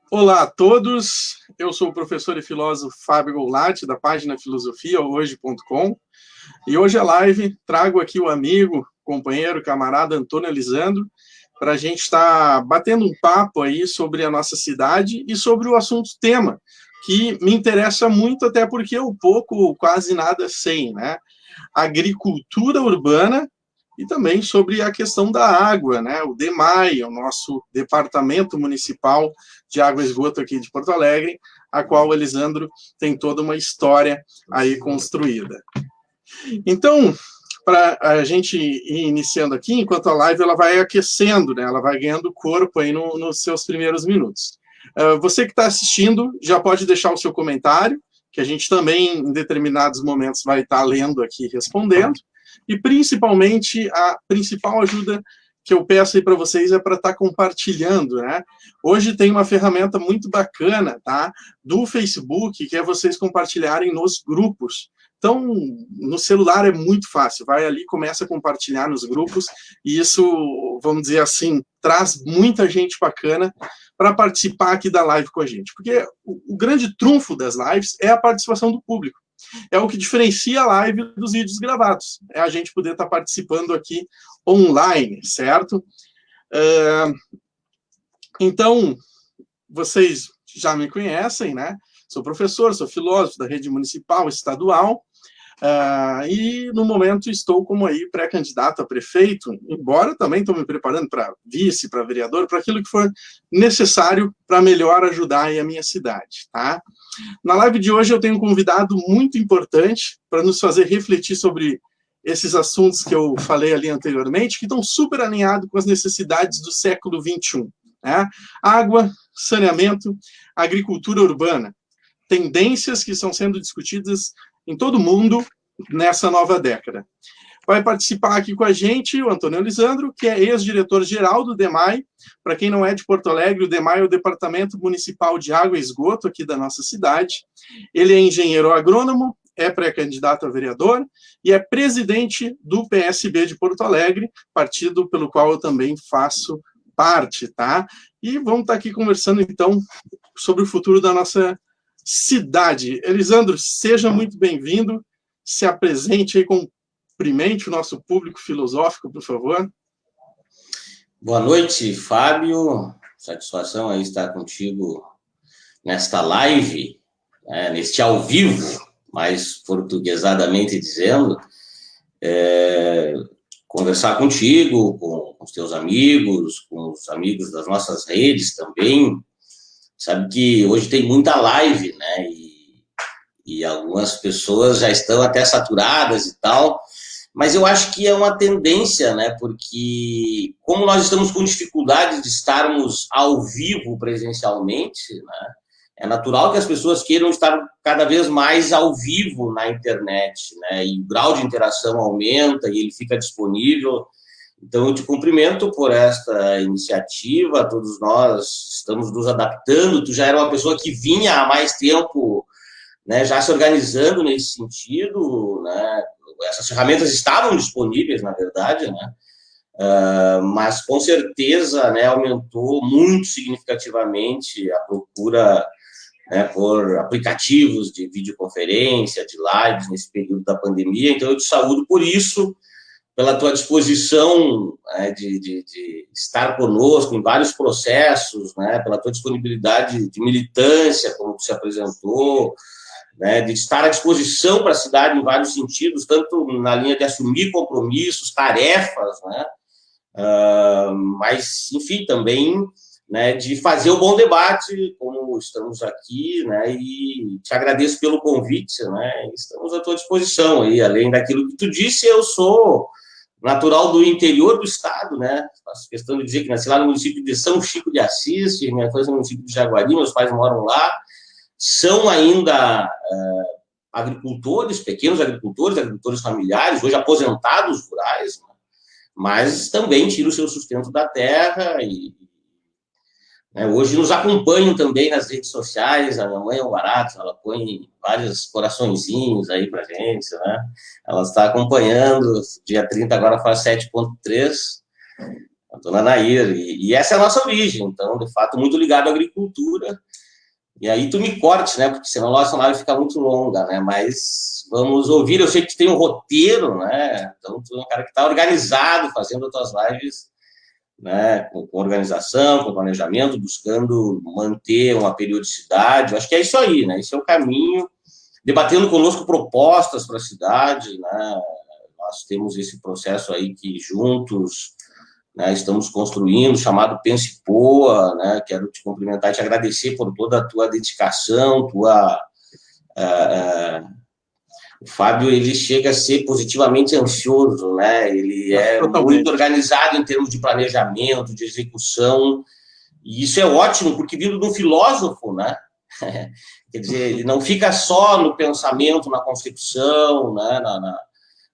Olá a todos, eu sou o professor e filósofo Fábio Goulart, da página filosofiahoje.com, e hoje a live trago aqui o amigo, companheiro, camarada Antônio Elisandro, para a gente estar batendo um papo aí sobre a nossa cidade e sobre o assunto tema, que me interessa muito, até porque eu pouco, quase nada sei, né? Agricultura urbana e também sobre a questão da água, né? O DEMAI, o nosso Departamento Municipal de Água e Esgoto aqui de Porto Alegre, a qual o Elisandro tem toda uma história aí construída. Então, para a gente ir iniciando aqui, enquanto a live ela vai aquecendo, né? Ela vai ganhando corpo aí nos seus primeiros minutos. Você que está assistindo já pode deixar o seu comentário, que a gente também, em determinados momentos, vai estar lendo aqui e respondendo. E, principalmente, a principal ajuda que eu peço aí para vocês é para estar compartilhando, né? Hoje tem uma ferramenta muito bacana, tá? Do Facebook, que é vocês compartilharem nos grupos. Então, no celular é muito fácil, vai ali, começa a compartilhar nos grupos, e isso, vamos dizer assim, traz muita gente bacana para participar aqui da live com a gente. Porque o grande trunfo das lives é a participação do público. É o que diferencia a live dos vídeos gravados. É a gente poder estar participando aqui online, certo? Então, vocês já me conhecem, né? Sou professor, sou filósofo da rede municipal, estadual, e no momento estou como aí pré-candidato a prefeito, embora também estou me preparando para vice, para vereador, para aquilo que for necessário para melhor ajudar aí a minha cidade, tá? Na live de hoje eu tenho um convidado muito importante para nos fazer refletir sobre esses assuntos que eu falei ali anteriormente, que estão super alinhados com as necessidades do século XXI, né? Água, saneamento, agricultura urbana, tendências que estão sendo discutidas em todo o mundo nessa nova década. Vai participar aqui com a gente o Antônio Elisandro, que é ex-diretor-geral do DEMAI. Para quem não é de Porto Alegre, o DEMAI é o Departamento Municipal de Água e Esgoto aqui da nossa cidade. Ele é engenheiro agrônomo, é pré-candidato a vereador e é presidente do PSB de Porto Alegre, partido pelo qual eu também faço parte, tá? E vamos estar aqui conversando, então, sobre o futuro da nossa cidade. Elisandro, seja muito bem-vindo, se apresente aí, cumprimente o nosso público filosófico, por favor. Boa noite, Fábio, satisfação aí estar contigo nesta live, neste ao vivo, mais portuguesadamente dizendo, conversar contigo, com os teus amigos, com os amigos das nossas redes também. Sabe que hoje tem muita live, né? E algumas pessoas já estão até saturadas e tal, mas eu acho que é uma tendência, né? Porque como nós estamos com dificuldade de estarmos ao vivo presencialmente, né? É natural que as pessoas queiram estar cada vez mais ao vivo na internet, né? E o grau de interação aumenta e ele fica disponível. Então, eu te cumprimento por esta iniciativa, todos nós estamos nos adaptando. Tu já era uma pessoa que vinha há mais tempo, né, já se organizando nesse sentido, né? Essas ferramentas estavam disponíveis, na verdade, né? Mas com certeza, né, aumentou muito significativamente a procura, né, por aplicativos de videoconferência, de lives nesse período da pandemia. Então, eu te saúdo por isso, pela tua disposição, né, de estar conosco em vários processos, né, pela tua disponibilidade de militância, como tu se apresentou, né, de estar à disposição para a cidade em vários sentidos, tanto na linha de assumir compromissos, tarefas, né, mas, enfim, também, né, de fazer o bom debate, como estamos aqui, né, e te agradeço pelo convite, né, estamos à tua disposição, e além daquilo que tu disse, eu sou natural do interior do estado, né, faço questão de dizer que nasci lá no município de São Chico de Assis, minha infância no município de Jaguari, meus pais moram lá, são ainda agricultores, pequenos agricultores, agricultores familiares, hoje aposentados rurais, né, mas também tiram o seu sustento da terra e, né, hoje nos acompanham também nas redes sociais. A minha mãe é um barato, ela põe vários coraçõezinhos aí pra gente, né? Ela está acompanhando, dia 30 agora faz 7,3, a dona Nair, e essa é a nossa origem, então, de fato, muito ligado à agricultura. E aí tu me corte, né, porque senão a nossa live fica muito longa, né, mas vamos ouvir. Eu sei que tu tem um roteiro, né, então tu é um cara que está organizado, fazendo as tuas lives, né, com organização, com planejamento, buscando manter uma periodicidade. Eu acho que é isso aí, né, esse é o caminho, debatendo conosco propostas para a cidade, né, nós temos esse processo aí que juntos, né, estamos construindo, chamado Pense Poa, né, quero te cumprimentar e te agradecer por toda a tua dedicação, o Fábio, ele chega a ser positivamente ansioso, né, ele é muito organizado em termos de planejamento, de execução, e isso é ótimo, porque vindo de um filósofo, né, quer dizer, ele não fica só no pensamento, na concepção, né,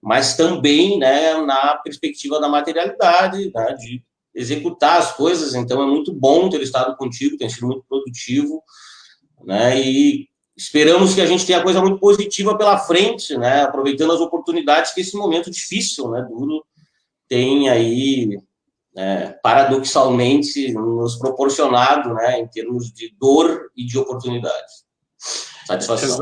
mas também, né, na perspectiva da materialidade, né, de executar as coisas. Então é muito bom ter estado contigo, tem sido muito produtivo, né, e esperamos que a gente tenha coisa muito positiva pela frente, né, aproveitando as oportunidades que esse momento difícil, né, duro, tem aí, né, paradoxalmente nos proporcionado, né, em termos de dor e de oportunidade. Satisfação.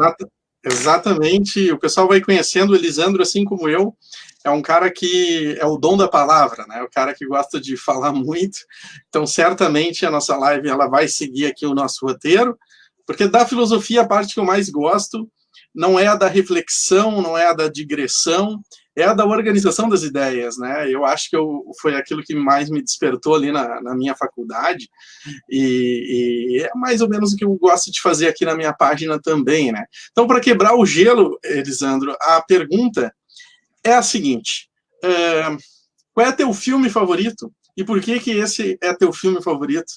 Exatamente, o pessoal vai conhecendo o Elisandro assim como eu, é um cara que é o dom da palavra, né? O cara que gosta de falar muito, então certamente a nossa live ela vai seguir aqui o nosso roteiro, porque da filosofia a parte que eu mais gosto não é a da reflexão, não é a da digressão, é a da organização das ideias, né? Eu acho que foi aquilo que mais me despertou ali na minha faculdade, e é mais ou menos o que eu gosto de fazer aqui na minha página também, né? Então, para quebrar o gelo, Elisandro, a pergunta é a seguinte: qual é teu filme favorito e por que esse é teu filme favorito?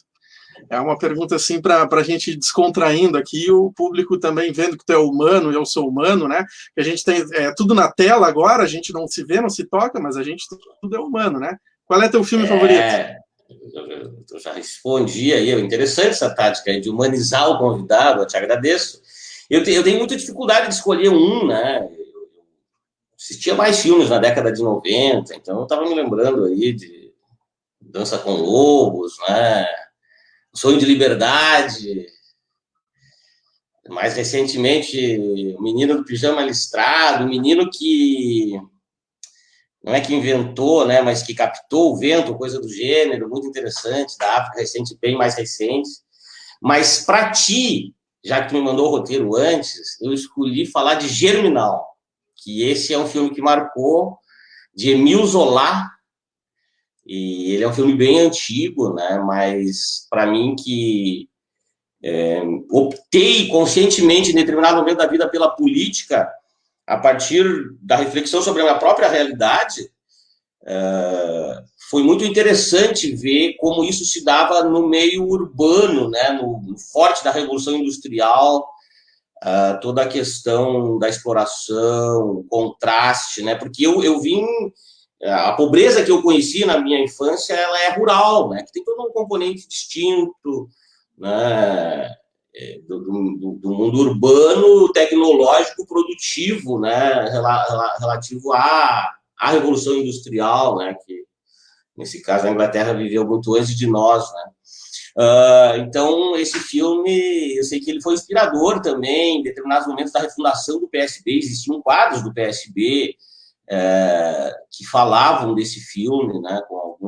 É uma pergunta assim para a gente descontraindo aqui, o público também vendo que tu é humano e eu sou humano, né? Que a gente tem tudo na tela agora, a gente não se vê, não se toca, mas a gente tudo é humano, né? Qual é teu filme favorito? Eu já respondi aí, é interessante essa tática aí de humanizar o convidado, eu te agradeço. Eu tenho muita dificuldade de escolher um, né? Eu assistia mais filmes na década de 90, então eu estava me lembrando aí de Dança com Lobos, né? Sonho de Liberdade, mais recentemente, o Menino do Pijama Listrado, o menino que não é que inventou, né, mas que captou o vento, coisa do gênero, muito interessante, da África recente, bem mais recente. Mas para ti, já que tu me mandou o roteiro antes, eu escolhi falar de Germinal, que esse é um filme que marcou, de Émile Zola, e ele é um filme bem antigo, né, mas para mim que optei conscientemente em determinado momento da vida pela política, a partir da reflexão sobre a minha própria realidade, foi muito interessante ver como isso se dava no meio urbano, né, no forte da Revolução Industrial, toda a questão da exploração, o contraste, né, porque eu vim... A pobreza que eu conheci na minha infância, ela é rural, né, que tem todo um componente distinto, né, do mundo urbano, tecnológico, produtivo, né, relativo à Revolução Industrial, né, que nesse caso a Inglaterra viveu muito antes de nós, né. Então esse filme, eu sei que ele foi inspirador também em determinados momentos da refundação do PSB, existiam quadros do PSB que falavam desse filme, né, com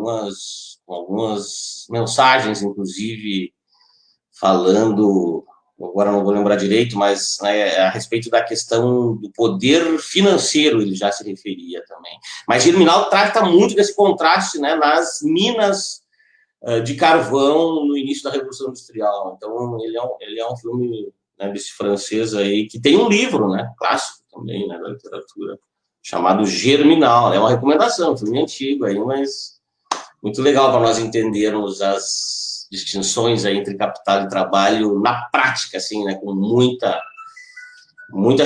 algumas mensagens, inclusive falando, agora não vou lembrar direito, mas a respeito da questão do poder financeiro, ele já se referia também. Mas Germinal trata muito desse contraste, né, nas minas de carvão no início da Revolução Industrial. Então, ele é um filme, né, desse francês aí, que tem um livro, né, clássico também, né, da literatura, chamado Germinal. É uma recomendação, um filme antigo aí, mas muito legal para nós entendermos as distinções aí entre capital e trabalho na prática, assim, né, com muita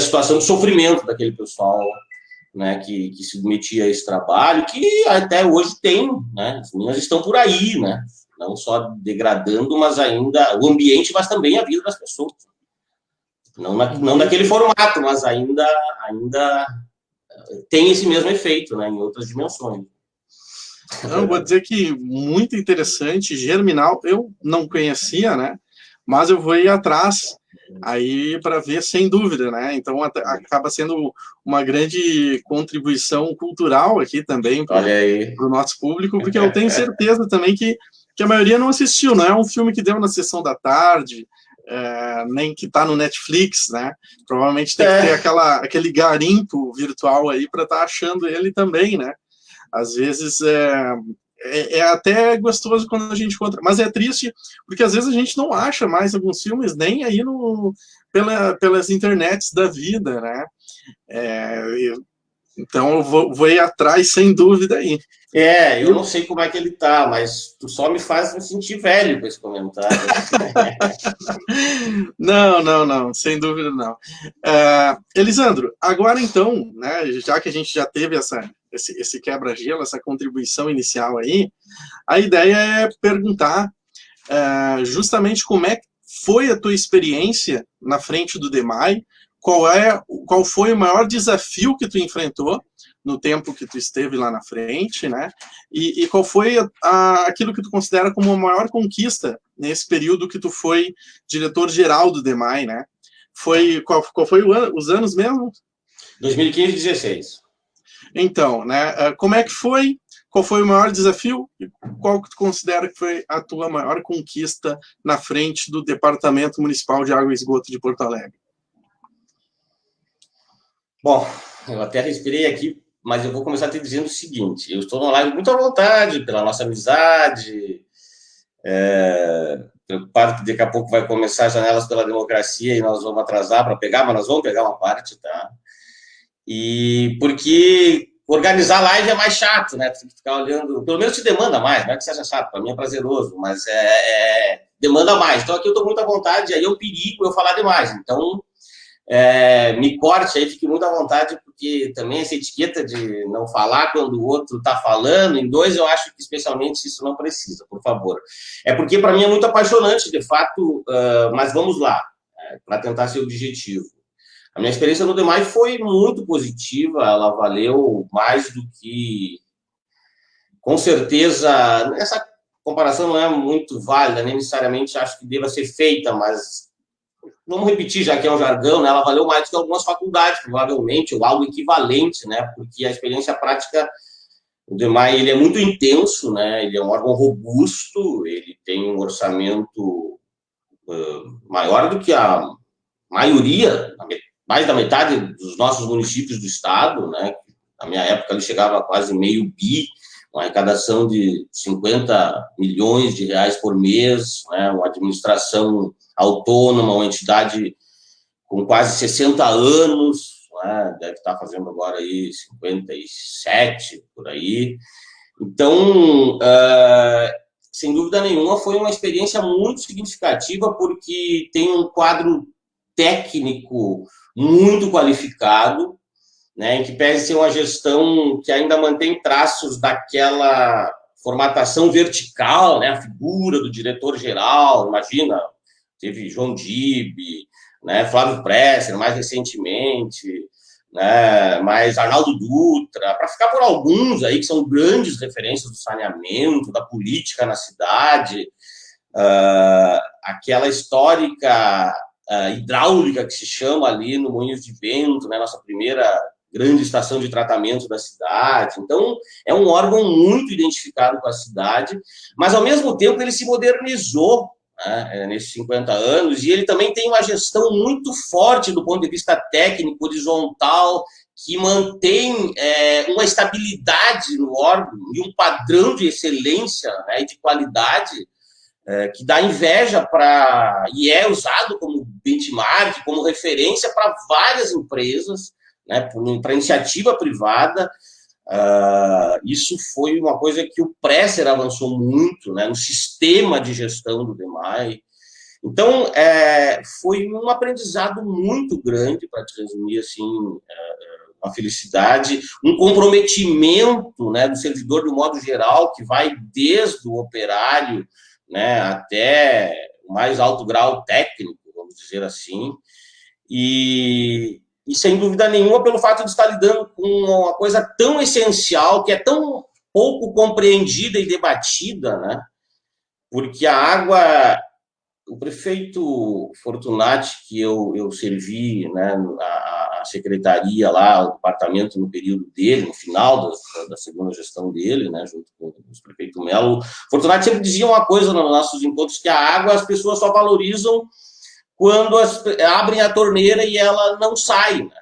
situação de sofrimento daquele pessoal, né, que se submetia a esse trabalho, que até hoje tem, né, as minas estão por aí, né, não só degradando, mas ainda o ambiente, mas também a vida das pessoas. Não daquele formato, mas ainda tem esse mesmo efeito, né, em outras dimensões. Não, vou dizer que muito interessante, Germinal, eu não conhecia, né? Mas eu vou ir atrás aí para ver, sem dúvida, né? Então acaba sendo uma grande contribuição cultural aqui também para Olha aí. o nosso público, porque eu tenho certeza também que a maioria não assistiu, não é um filme que deu na sessão da tarde, nem que está no Netflix, né? Provavelmente tem que ter aquele garimpo virtual aí para estar achando ele também, né? Às vezes é até gostoso quando a gente encontra, mas é triste porque às vezes a gente não acha mais alguns filmes nem aí pelas internets da vida, né? Então eu vou ir atrás sem dúvida aí. Eu não sei como é que ele tá, mas tu só me faz me sentir velho com esse comentário. Não, sem dúvida não. Elisandro, agora então, né, já que a gente já teve esse quebra-gelo, essa contribuição inicial aí, a ideia é perguntar justamente como é que foi a tua experiência na frente do DEMAI, qual foi o maior desafio que tu enfrentou no tempo que tu esteve lá na frente, né? E qual foi aquilo que tu considera como a maior conquista nesse período que tu foi diretor-geral do DEMAI, né? Qual foi os anos mesmo? 2015 e 2016. Então, né? Como é que foi? Qual foi o maior desafio e qual que tu considera que foi a tua maior conquista na frente do Departamento Municipal de Água e Esgoto de Porto Alegre? Bom, eu até respirei aqui, mas eu vou começar te dizendo o seguinte: eu estou numa live muito à vontade pela nossa amizade, preocupado que daqui a pouco vai começar as Janelas pela Democracia e nós vamos atrasar para pegar, mas nós vamos pegar uma parte, tá? E porque organizar live é mais chato, né? Tem que ficar olhando, pelo menos te demanda mais, não é que seja chato, para mim é prazeroso, mas demanda mais. Então aqui eu estou muito à vontade, aí é um perigo eu falar demais. Então me corte aí, fique muito à vontade, porque também essa etiqueta de não falar quando o outro está falando, em dois eu acho que especialmente isso não precisa, por favor. É porque para mim é muito apaixonante, de fato, mas vamos lá, para tentar ser objetivo. A minha experiência no DEMAI foi muito positiva, ela valeu mais do que... Com certeza, essa comparação não é muito válida, nem necessariamente acho que deva ser feita, mas vamos repetir, já que é um jargão, né? Ela valeu mais do que algumas faculdades, provavelmente, ou algo equivalente, né? Porque a experiência prática, o DEMAI, ele é muito intenso, né? Ele é um órgão robusto, ele tem um orçamento maior do que a maioria, mais da metade dos nossos municípios do estado, né? Na minha época ele chegava a quase meio bi, uma arrecadação de 50 milhões de reais por mês, né? Uma administração autônoma, uma entidade com quase 60 anos, né? Deve estar fazendo agora aí 57, por aí. Então, sem dúvida nenhuma, foi uma experiência muito significativa, porque tem um quadro técnico muito qualificado, né, em que pese ser uma gestão que ainda mantém traços daquela formatação vertical, né, a figura do diretor-geral, imagina, teve João Dib, né, Flávio Presser, mais recentemente, né, mais Arnaldo Dutra, para ficar por alguns aí que são grandes referências do saneamento, da política na cidade, aquela histórica hidráulica que se chama ali no Moinhos de Vento, né, nossa primeira grande estação de tratamento da cidade. Então, é um órgão muito identificado com a cidade, mas, ao mesmo tempo, ele se modernizou, né, nesses 50 anos, e ele também tem uma gestão muito forte do ponto de vista técnico, horizontal, que mantém uma estabilidade no órgão e um padrão de excelência, né, e de qualidade, que dá inveja para... e é usado como benchmark, como referência para várias empresas, né, para iniciativa privada. Isso foi uma coisa que o Presser avançou muito, né, no sistema de gestão do DEMAI. Então, foi um aprendizado muito grande, para te resumir assim, uma felicidade, um comprometimento, né, do servidor de um modo geral, que vai desde o operário, né, até o mais alto grau técnico, vamos dizer assim, e sem dúvida nenhuma, pelo fato de estar lidando com uma coisa tão essencial, que é tão pouco compreendida e debatida, né? Porque a água, o prefeito Fortunati, que eu servi, né, a secretaria lá, o departamento no período dele, no final da segunda gestão dele, né, junto com o prefeito Melo, Fortunati sempre dizia uma coisa nos nossos encontros, que a água as pessoas só valorizam quando abrem a torneira e ela não sai, né?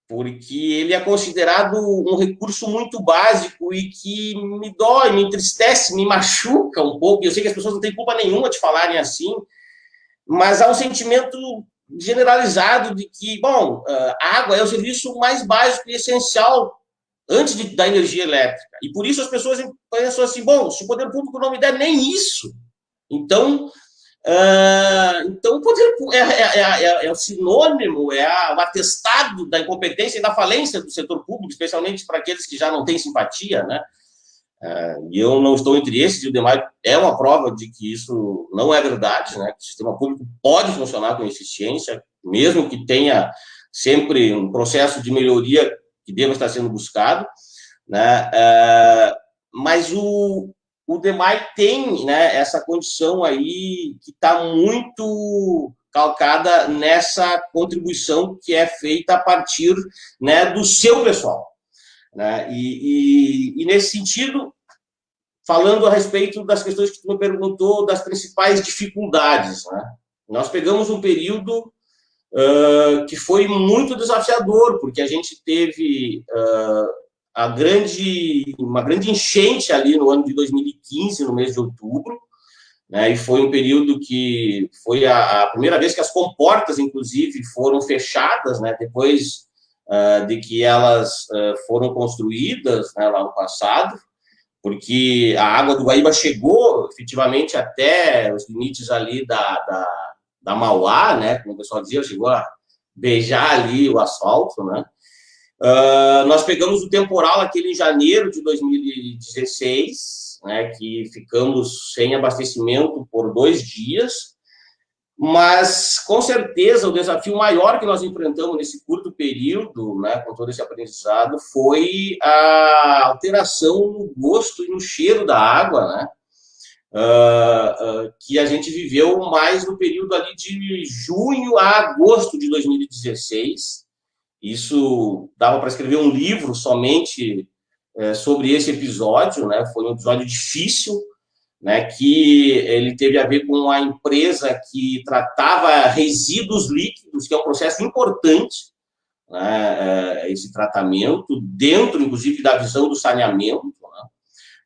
Porque ele é considerado um recurso muito básico e que me dói, me entristece, me machuca um pouco. Eu sei que as pessoas não têm culpa nenhuma de falarem assim, mas há um sentimento generalizado de que, bom, a água é o serviço mais básico e essencial antes da energia elétrica. E por isso as pessoas pensam assim, bom, se o poder público não me der nem isso, então então, o poder é o sinônimo, o atestado da incompetência e da falência do setor público, especialmente para aqueles que já não têm simpatia, né? E eu não estou entre esses, e o demais é uma prova de que isso não é verdade, né? Que o sistema público pode funcionar com eficiência, mesmo que tenha sempre um processo de melhoria que deva estar sendo buscado, né? Mas o DEMAI tem, né, essa condição aí que está muito calcada nessa contribuição que é feita a partir, né, do seu pessoal, né? E nesse sentido, falando a respeito das questões que tu me perguntou, das principais dificuldades, né? Nós pegamos um período que foi muito desafiador, porque a gente teve uma grande enchente ali no ano de 2015, no mês de outubro, né, e foi um período que foi a primeira vez que as comportas, inclusive, foram fechadas, né, depois de que elas foram construídas, né, lá no passado, porque a água do Guaíba chegou, efetivamente, até os limites ali da Mauá, né, como o pessoal dizia, chegou a beijar ali o asfalto, né. Nós pegamos o temporal aquele em janeiro de 2016, né, que ficamos sem abastecimento por 2 dias, mas, com certeza, o desafio maior que nós enfrentamos nesse curto período, né, com todo esse aprendizado, foi a alteração no gosto e no cheiro da água, né, que a gente viveu mais no período ali de junho a agosto de 2016. Isso dava para escrever um livro somente sobre esse episódio, né? Foi um episódio difícil, né? Que ele teve a ver com a empresa que tratava resíduos líquidos, que é um processo importante, né? Esse tratamento, dentro, inclusive, da visão do saneamento, né?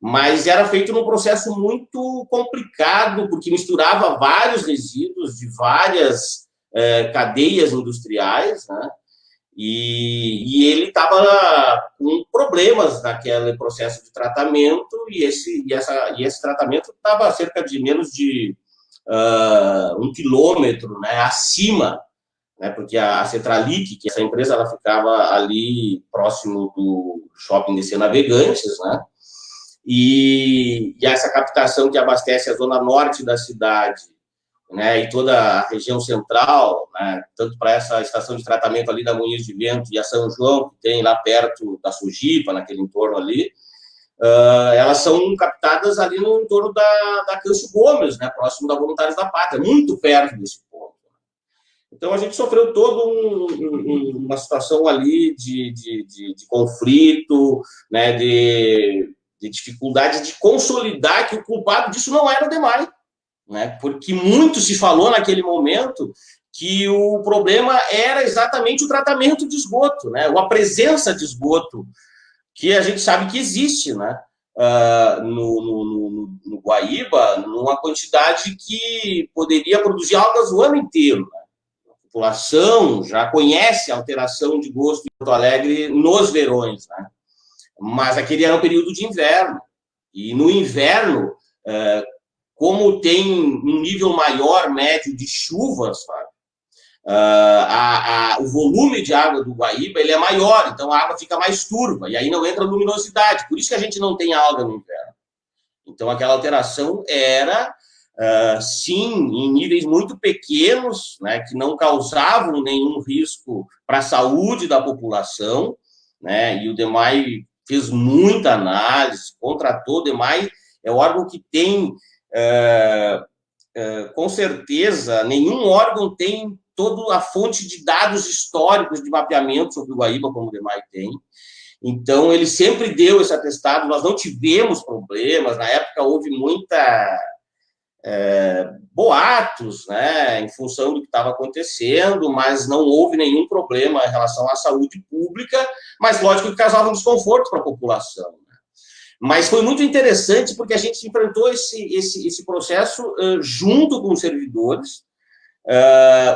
Mas era feito num processo muito complicado, porque misturava vários resíduos de várias cadeias industriais, né? E ele estava com problemas naquele processo de tratamento, e esse tratamento estava a cerca de menos de 1 quilômetro, né, acima, né, porque a Cetralic, que essa empresa, ela ficava ali próximo do shopping DC Navegantes, né, e essa captação que abastece a zona norte da cidade, né, e toda a região central, né, tanto para essa estação de tratamento ali da Moinhos de Vento e a São João, que tem lá perto da Sujipa, naquele entorno ali, elas são captadas ali no entorno da Câncio Gomes, né, próximo da Voluntários da Pátria, muito perto desse ponto. Então, a gente sofreu toda uma situação ali de conflito, né, de dificuldade de consolidar que o culpado disso não era o DEMAI, né? Porque muito se falou naquele momento que o problema era exatamente o tratamento de esgoto, né? Ou a presença de esgoto, que a gente sabe que existe, né? No Guaíba, numa quantidade que poderia produzir algas o ano inteiro, né? A população já conhece a alteração de gosto em Porto Alegre nos verões, né? Mas aquele era um período de inverno, e no inverno, como tem um nível maior, médio, de chuvas, o volume de água do Guaíba ele é maior, então a água fica mais turva, e aí não entra luminosidade, por isso que a gente não tem alga no inverno. Então aquela alteração era, sim, em níveis muito pequenos, né, que não causavam nenhum risco para a saúde da população, né, e o DEMAI fez muita análise, contratou o DEMAI, é o órgão que tem, com certeza, nenhum órgão tem toda a fonte de dados históricos de mapeamento sobre o Guaíba, como o DEMAI tem. Então, ele sempre deu esse atestado, nós não tivemos problemas, na época houve muita boatos, né, em função do que estava acontecendo, mas não houve nenhum problema em relação à saúde pública, mas lógico que causava um desconforto para a população. Né? Mas foi muito interessante porque a gente enfrentou esse processo junto com os servidores.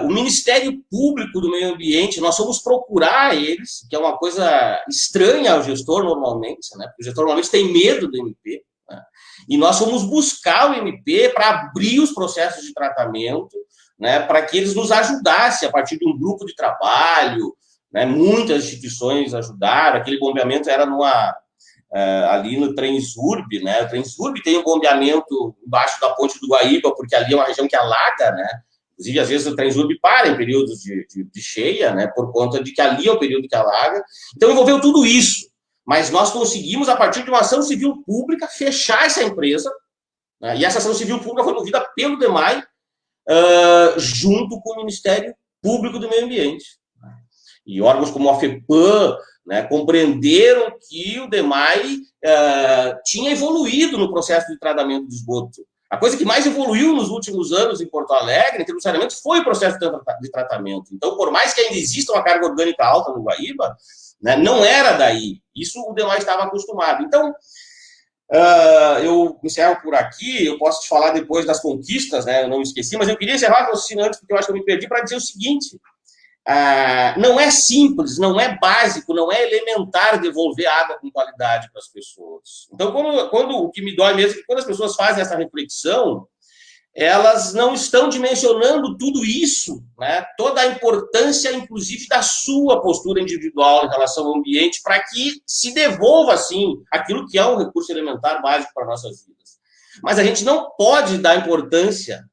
O Ministério Público do Meio Ambiente, nós fomos procurar eles, que é uma coisa estranha ao gestor normalmente, né? Porque o gestor normalmente tem medo do MP, né? E nós fomos buscar o MP para abrir os processos de tratamento, né? Para que eles nos ajudassem a partir de um grupo de trabalho, né? Muitas instituições ajudaram, aquele bombeamento era ali no Transurb, né? O Transurb tem um bombeamento embaixo da ponte do Guaíba, porque ali é uma região que alaga, né? Inclusive, às vezes, o Transurb para em períodos de cheia, né, por conta de que ali é o período que alaga. Então, envolveu tudo isso. Mas nós conseguimos, a partir de uma ação civil pública, fechar essa empresa, né, e essa ação civil pública foi movida pelo DEMAI, junto com o Ministério Público do Meio Ambiente. E órgãos como a FEPAM, né, compreenderam que o DEMAI tinha evoluído no processo de tratamento de esgoto. A coisa que mais evoluiu nos últimos anos em Porto Alegre, em termos de saneamento, foi o processo de tratamento. Então, por mais que ainda exista uma carga orgânica alta no Guaíba, né, não era daí. Isso o DEMAI estava acostumado. Então, eu encerro por aqui, eu posso te falar depois das conquistas, né, eu não me esqueci, mas eu queria encerrar o raciocínio antes, porque eu acho que eu me perdi, para dizer o seguinte: não é simples, não é básico, não é elementar devolver água com qualidade para as pessoas. Então, quando o que me dói mesmo é que quando as pessoas fazem essa reflexão, elas não estão dimensionando tudo isso, né? Toda a importância, inclusive, da sua postura individual em relação ao ambiente, para que se devolva, assim, aquilo que é um recurso elementar básico para nossas vidas. Mas a gente não pode dar importância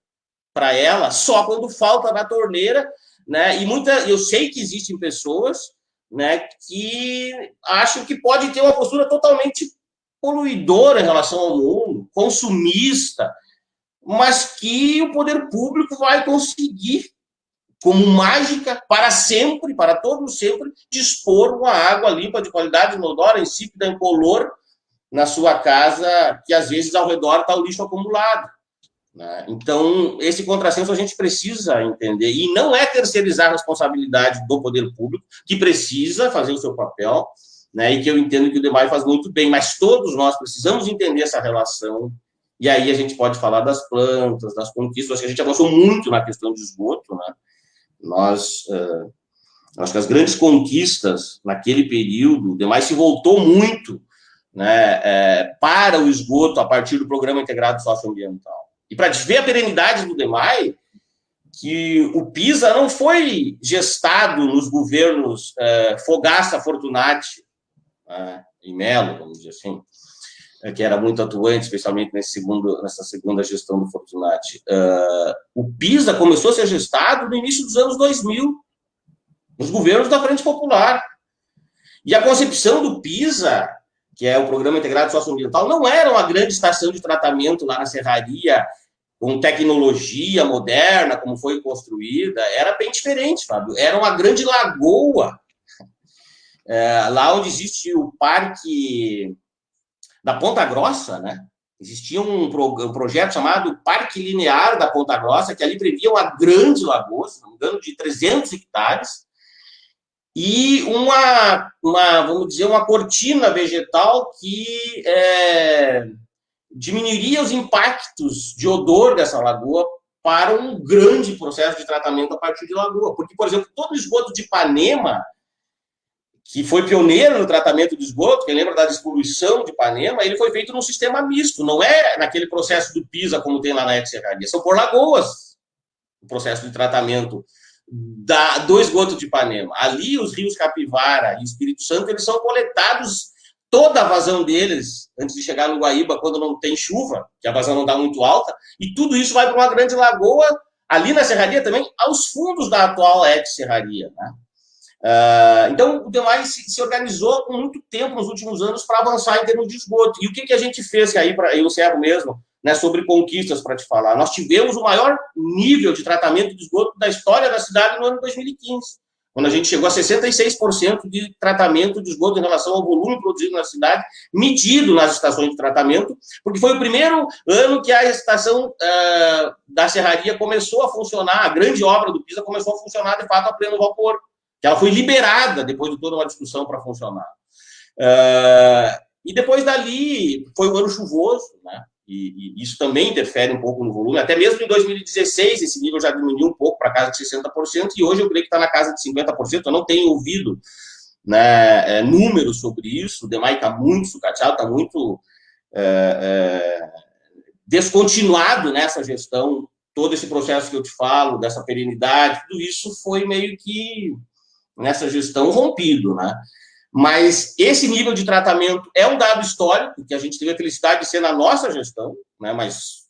para ela só quando falta na torneira, né? E eu sei que existem pessoas, né, que acham que pode ter uma postura totalmente poluidora em relação ao mundo, consumista, mas que o poder público vai conseguir, como mágica, para sempre, para todos sempre, dispor uma água limpa, de qualidade, inodora, insípida, incolor, na sua casa, que às vezes ao redor está o lixo acumulado. Então, esse contrassenso a gente precisa entender, e não é terceirizar a responsabilidade do poder público, que precisa fazer o seu papel, né, e que eu entendo que o DEMAI faz muito bem, mas todos nós precisamos entender essa relação, e aí a gente pode falar das plantas, das conquistas. Acho que a gente avançou muito na questão de esgoto, né? Acho que as grandes conquistas naquele período, o DEMAI se voltou muito, né, para o esgoto a partir do Programa Integrado Socioambiental. E para ver a perenidade do DEMAI, que o PISA não foi gestado nos governos Fogaça, Fortunati e Mello, vamos dizer assim, que era muito atuante, especialmente nessa segunda gestão do Fortunati. O PISA começou a ser gestado no início dos anos 2000, nos governos da Frente Popular. E a concepção do PISA, que é o Programa Integrado Socioambiental, não era uma grande estação de tratamento lá na Serraria, com tecnologia moderna, como foi construída, era bem diferente, Fábio. Era uma grande lagoa, lá onde existe o Parque da Ponta Grossa, né? Existia um projeto chamado Parque Linear da Ponta Grossa, que ali previa uma grande lagoa, se não me engano, de 300 hectares, e vamos dizer, uma cortina vegetal que diminuiria os impactos de odor dessa lagoa para um grande processo de tratamento a partir de lagoa. Porque, por exemplo, todo o esgoto de Ipanema, que foi pioneiro no tratamento de esgoto, quem lembra da despoluição de Ipanema, ele foi feito num sistema misto, não é naquele processo do PISA, como tem lá na Ex-Serraria, são por lagoas o processo de tratamento do esgoto de Ipanema. Ali, os rios Capivara e Espírito Santo, eles são coletados, toda a vazão deles, antes de chegar no Guaíba, quando não tem chuva, que a vazão não está muito alta, e tudo isso vai para uma grande lagoa, ali na Serraria também, aos fundos da atual Ex-Serraria, né? Então, o DEMAI se organizou com muito tempo nos últimos anos para avançar em termos de esgoto. E o que a gente fez, que aí eu encerro mesmo, né, sobre conquistas para te falar. Nós tivemos o maior nível de tratamento de esgoto da história da cidade no ano 2015, quando a gente chegou a 66% de tratamento de esgoto em relação ao volume produzido na cidade, medido nas estações de tratamento, porque foi o primeiro ano que a estação da Serraria começou a funcionar, a grande obra do PISA começou a funcionar, de fato, a pleno vapor, que ela foi liberada depois de toda uma discussão para funcionar. E depois dali, foi um ano chuvoso, né? E isso também interfere um pouco no volume. Até mesmo em 2016, esse nível já diminuiu um pouco para casa de 60%, e hoje eu creio que está na casa de 50%. Eu não tenho ouvido, né, números sobre isso. O DEMAI está muito sucateado, está muito descontinuado nessa gestão. Todo esse processo que eu te falo, dessa perenidade, tudo isso foi meio que, nessa gestão, rompido, né? Mas esse nível de tratamento é um dado histórico, que a gente teve a felicidade de ser na nossa gestão, né, mas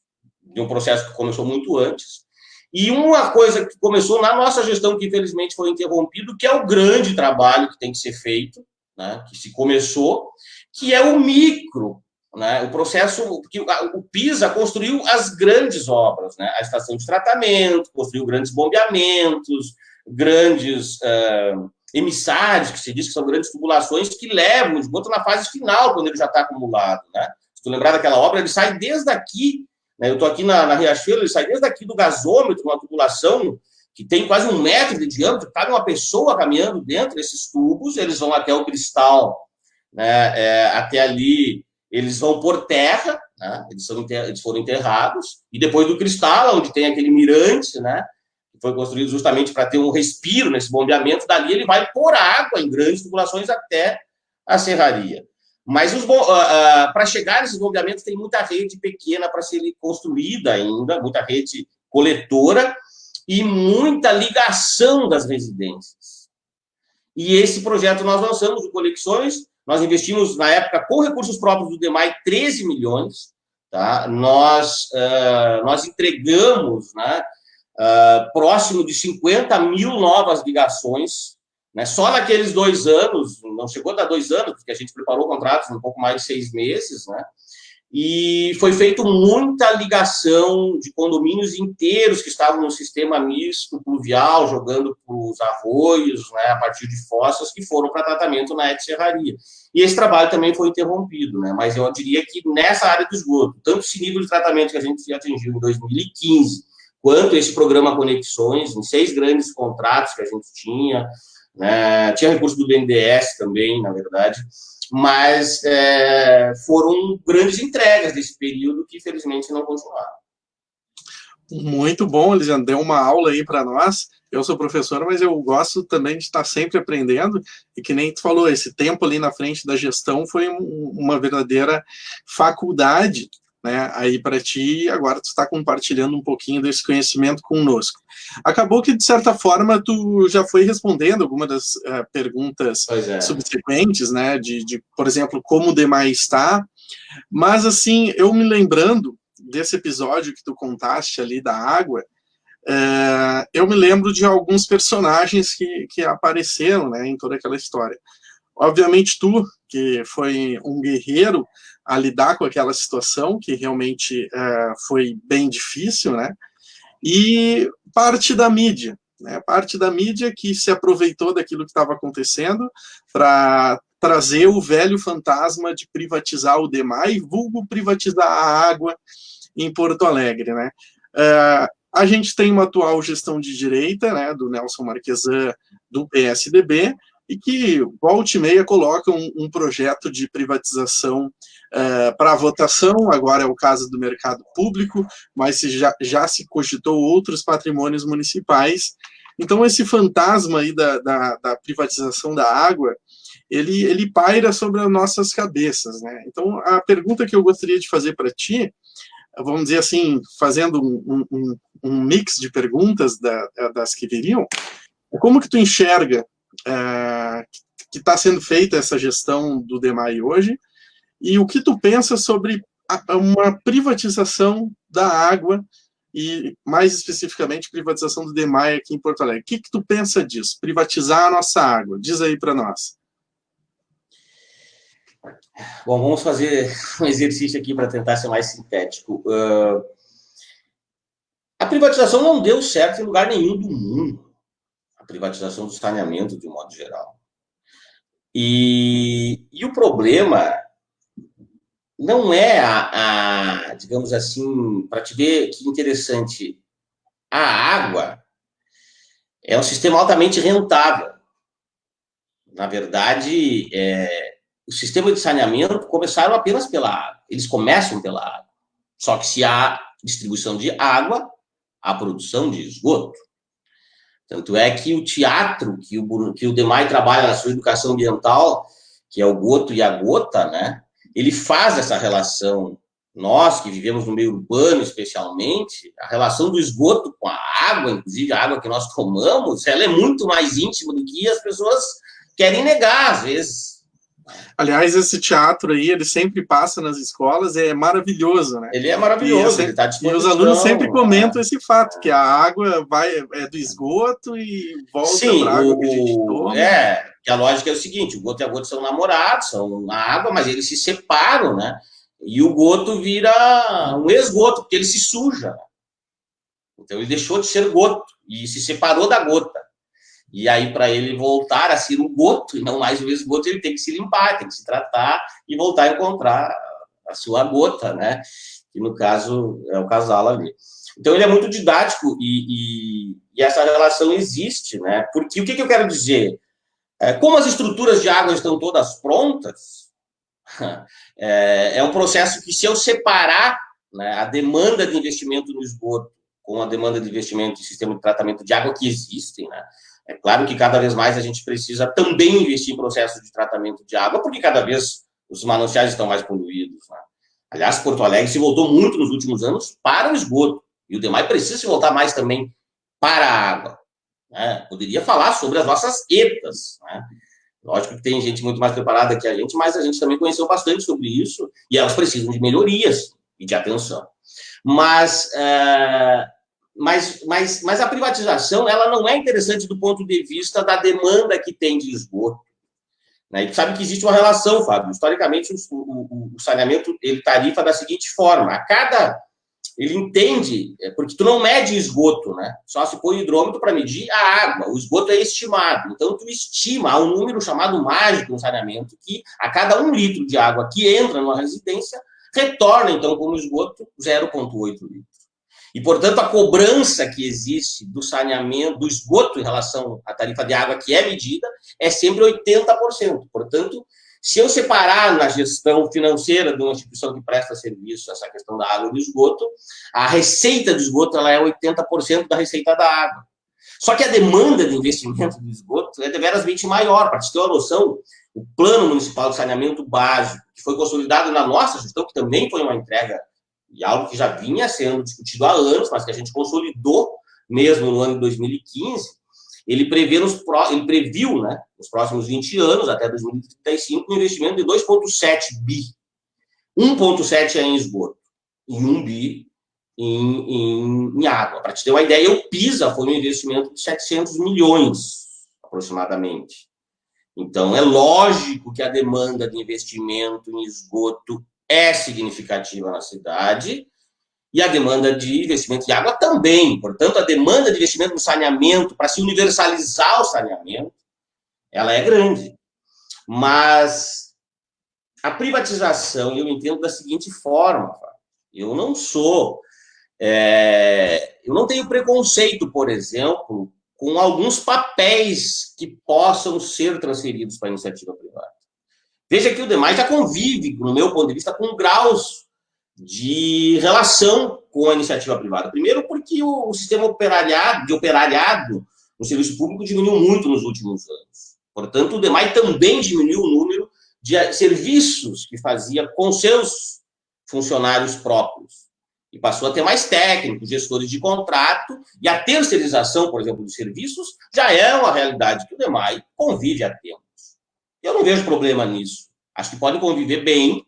de um processo que começou muito antes. E uma coisa que começou na nossa gestão, que infelizmente foi interrompido, que é o grande trabalho que tem que ser feito, né, que se começou, que é o micro, né, o processo que o PISA construiu as grandes obras, né, a estação de tratamento, construiu grandes bombeamentos, grandes emissários, que se diz que são grandes tubulações que levam o esgoto na fase final, quando ele já está acumulado, né? Se tu lembrar daquela obra, ele sai desde aqui, né? Eu estou aqui na Riachuelo, ele sai desde aqui do gasômetro, uma tubulação que tem quase 1 metro de diâmetro, cabe uma pessoa caminhando dentro desses tubos, eles vão até o cristal, né? Até ali, eles vão por terra, né? Eles foram enterrados, e depois do cristal, onde tem aquele mirante, né? Foi construído justamente para ter um respiro nesse bombeamento, dali ele vai por água em grandes tubulações até a serraria. Mas para chegar nesses bombeamentos tem muita rede pequena para ser construída ainda, muita rede coletora e muita ligação das residências. E esse projeto nós lançamos de conexões, nós investimos na época com recursos próprios do DEMAI 13 milhões, tá? Nós entregamos, né, próximo de 50 mil novas ligações, né? Só naqueles 2 anos, não chegou a dar 2 anos, porque a gente preparou contratos um pouco mais de 6 meses, né? E foi feito muita ligação de condomínios inteiros que estavam no sistema misto pluvial, jogando para os arroios, né, a partir de fossas, que foram para tratamento na Serraria. E esse trabalho também foi interrompido, né? Mas eu diria que nessa área do esgoto, tanto esse nível de tratamento que a gente atingiu em 2015, quanto esse programa Conexões, em 6 grandes contratos que a gente tinha, né? Tinha recurso do BNDES também, na verdade, mas foram grandes entregas desse período que, infelizmente, não continuaram. Muito bom, Elisandro, deu uma aula aí para nós. Eu sou professor, mas eu gosto também de estar sempre aprendendo, e que nem tu falou, esse tempo ali na frente da gestão foi uma verdadeira faculdade, né, aí para ti, e agora tu está compartilhando um pouquinho desse conhecimento conosco. Acabou que, de certa forma, tu já foi respondendo algumas das perguntas subsequentes, né, de, por exemplo, como o DEMAI está, mas, assim, eu me lembrando desse episódio que tu contaste ali da água, eu me lembro de alguns personagens que apareceram, né, em toda aquela história. Obviamente tu, que foi um guerreiro a lidar com aquela situação, que realmente foi bem difícil, né? E parte da mídia, né? Parte da mídia que se aproveitou daquilo que estava acontecendo para trazer o velho fantasma de privatizar o DEMAI, vulgo privatizar a água em Porto Alegre, né? A gente tem uma atual gestão de direita, né, do Nelson Marquesan, do PSDB, e que, volta e meia, coloca um projeto de privatização para votação. Agora é o caso do mercado público, mas já se cogitou outros patrimônios municipais. Então, esse fantasma aí da privatização da água, ele paira sobre as nossas cabeças, né? Então, a pergunta que eu gostaria de fazer para ti, vamos dizer assim, fazendo um mix de perguntas das que viriam, como que tu enxerga que está sendo feita essa gestão do DEMAI hoje, e o que tu pensa sobre uma privatização da água e, mais especificamente, privatização do DEMAI aqui em Porto Alegre. O que tu pensa disso? Privatizar a nossa água? Diz aí para nós. Bom, vamos fazer um exercício aqui para tentar ser mais sintético. A privatização não deu certo em lugar nenhum do mundo. A privatização do saneamento, de um modo geral. E o problema não é digamos assim, para te ver que interessante, a água é um sistema altamente rentável. Na verdade, o sistema de saneamento começaram apenas pela água. Eles começam pela água. Só que se há distribuição de água, há produção de esgoto. Tanto é que o teatro que o DEMAI trabalha na sua educação ambiental, que é o goto e a gota, né? Ele faz essa relação. Nós, que vivemos no meio urbano, especialmente, a relação do esgoto com a água, inclusive a água que nós tomamos, ela é muito mais íntima do que as pessoas querem negar, às vezes. Aliás, esse teatro aí, ele sempre passa nas escolas, é maravilhoso, né? Ele é maravilhoso, ele está à disposição. E os alunos sempre comentam esse fato, que a água é do esgoto e volta para a água que a gente toma. Que a lógica é o seguinte, o goto e a gota são namorados, são na água, mas eles se separam, né? E o goto vira um esgoto, porque ele se suja. Então, ele deixou de ser goto e se separou da gota. E aí, para ele voltar a ser o goto, e não mais o esgoto, ele tem que se limpar, tem que se tratar e voltar a encontrar a sua gota, né? Que, no caso, é o casal ali. Então, ele é muito didático e essa relação existe, né? Porque o que eu quero dizer? Como as estruturas de água estão todas prontas, é um processo que, se eu separar, né, a demanda de investimento no esgoto com a demanda de investimento em sistema de tratamento de água que existem, né? É claro que cada vez mais a gente precisa também investir em processos de tratamento de água, porque cada vez os mananciais estão mais poluídos, né? Aliás, Porto Alegre se voltou muito nos últimos anos para o esgoto, e o DEMAI precisa se voltar mais também para a água, né? Poderia falar sobre as nossas ETAs, né? Lógico que tem gente muito mais preparada que a gente, mas a gente também conheceu bastante sobre isso, e elas precisam de melhorias e de atenção. Mas a privatização, ela não é interessante do ponto de vista da demanda que tem de esgoto, né? E tu sabe que existe uma relação, Fábio. Historicamente, o saneamento, ele tarifa da seguinte forma: ele entende, porque tu não mede esgoto, né? Só se põe hidrômetro para medir a água. O esgoto é estimado. Então, tu estima, há um número chamado mágico no saneamento, que a cada 1 litro de água que entra numa residência, retorna, então, como esgoto, 0,8 litros. E, portanto, a cobrança que existe do saneamento, do esgoto em relação à tarifa de água que é medida, é sempre 80%. Portanto, se eu separar na gestão financeira de uma instituição que presta serviço essa questão da água e do esgoto, a receita do esgoto ela é 80% da receita da água. Só que a demanda de investimento do esgoto é deverasmente maior. Para te ter uma noção, o Plano Municipal de Saneamento Básico, que foi consolidado na nossa gestão, que também foi uma entrega e algo que já vinha sendo discutido há anos, mas que a gente consolidou mesmo no ano de 2015, ele previu, né, nos próximos 20 anos, até 2035, um investimento de 2,7 bi. 1,7 é em esgoto e 1 bi em água. Para te ter uma ideia, o PISA foi um investimento de 700 milhões, aproximadamente. Então, é lógico que a demanda de investimento em esgoto é significativa na cidade, e a demanda de investimento de água também. Portanto, a demanda de investimento no saneamento, para se universalizar o saneamento, ela é grande. Mas a privatização, eu entendo da seguinte forma: eu não tenho preconceito, por exemplo, com alguns papéis que possam ser transferidos para a iniciativa privada. Veja que o DEMAI já convive, no meu ponto de vista, com graus de relação com a iniciativa privada. Primeiro, porque o sistema de operariado no serviço público diminuiu muito nos últimos anos. Portanto, o DEMAI também diminuiu o número de serviços que fazia com seus funcionários próprios. E passou a ter mais técnicos, gestores de contrato, e a terceirização, por exemplo, dos serviços, já é uma realidade que o DEMAI convive há tempos. Eu não vejo problema nisso. Acho que pode conviver bem,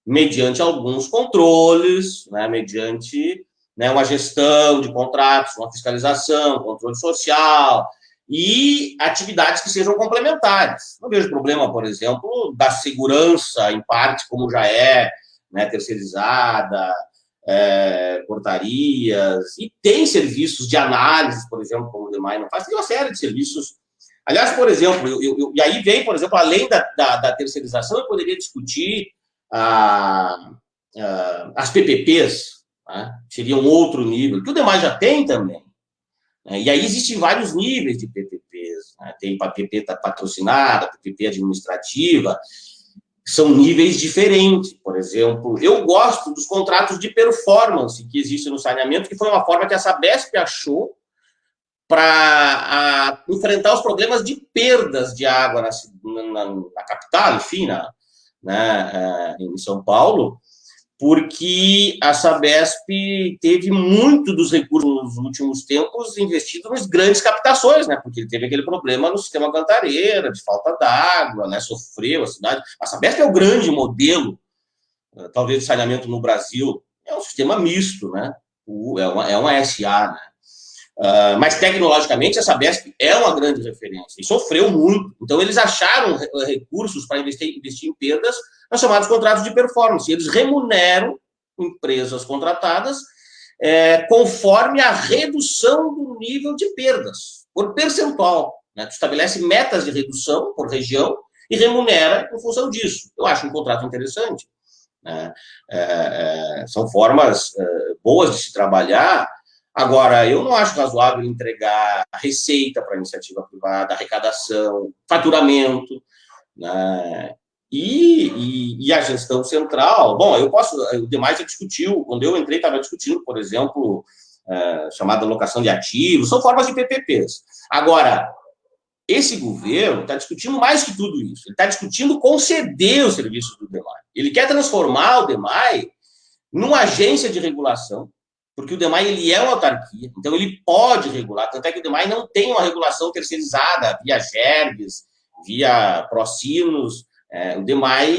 mediante alguns controles, né, mediante né, uma gestão de contratos, uma fiscalização, controle social e atividades que sejam complementares. Não vejo problema, por exemplo, da segurança, em parte, como já é, né, terceirizada, portarias, e tem serviços de análise, por exemplo, como o DEMAI não faz, tem uma série de serviços. Aliás, por exemplo, e aí vem, por exemplo, além da terceirização, eu poderia discutir as PPPs, né? Seria um outro nível, que o DEMAI já tem também. Né? E aí existem vários níveis de PPPs. Né? Tem PPP patrocinada, PPP administrativa, são níveis diferentes. Por exemplo, eu gosto dos contratos de performance que existem no saneamento, que foi uma forma que a Sabesp achou para enfrentar os problemas de perdas de água na capital, enfim, em São Paulo, porque a Sabesp teve muito dos recursos nos últimos tempos investidos nas grandes captações, né? Porque ele teve aquele problema no sistema Cantareira, de falta d'água, né? Sofreu a cidade. A Sabesp é o grande modelo, talvez, de saneamento no Brasil. É um sistema misto, né? É uma SA, né? Mas, tecnologicamente, a Sabesp é uma grande referência e sofreu muito. Então, eles acharam recursos para investir em perdas nos chamados contratos de performance. Eles remuneram empresas contratadas conforme a redução do nível de perdas, por percentual. Né? Tu estabelece metas de redução por região e remunera em função disso. Eu acho um contrato interessante. Né? São formas boas de se trabalhar. Agora, eu não acho razoável entregar receita para a iniciativa privada, arrecadação, faturamento, né? E a gestão central. Bom, o DEMAI já discutiu, quando eu entrei, estava discutindo, por exemplo, chamada locação de ativos, são formas de PPPs. Agora, esse governo está discutindo mais que tudo isso, ele está discutindo conceder os serviços do DEMAI. Ele quer transformar o DEMAI numa agência de regulação, porque o DEMAI ele é uma autarquia, então ele pode regular, tanto é que o DEMAI não tem uma regulação terceirizada via GERGS, via Procinos. O DEMAI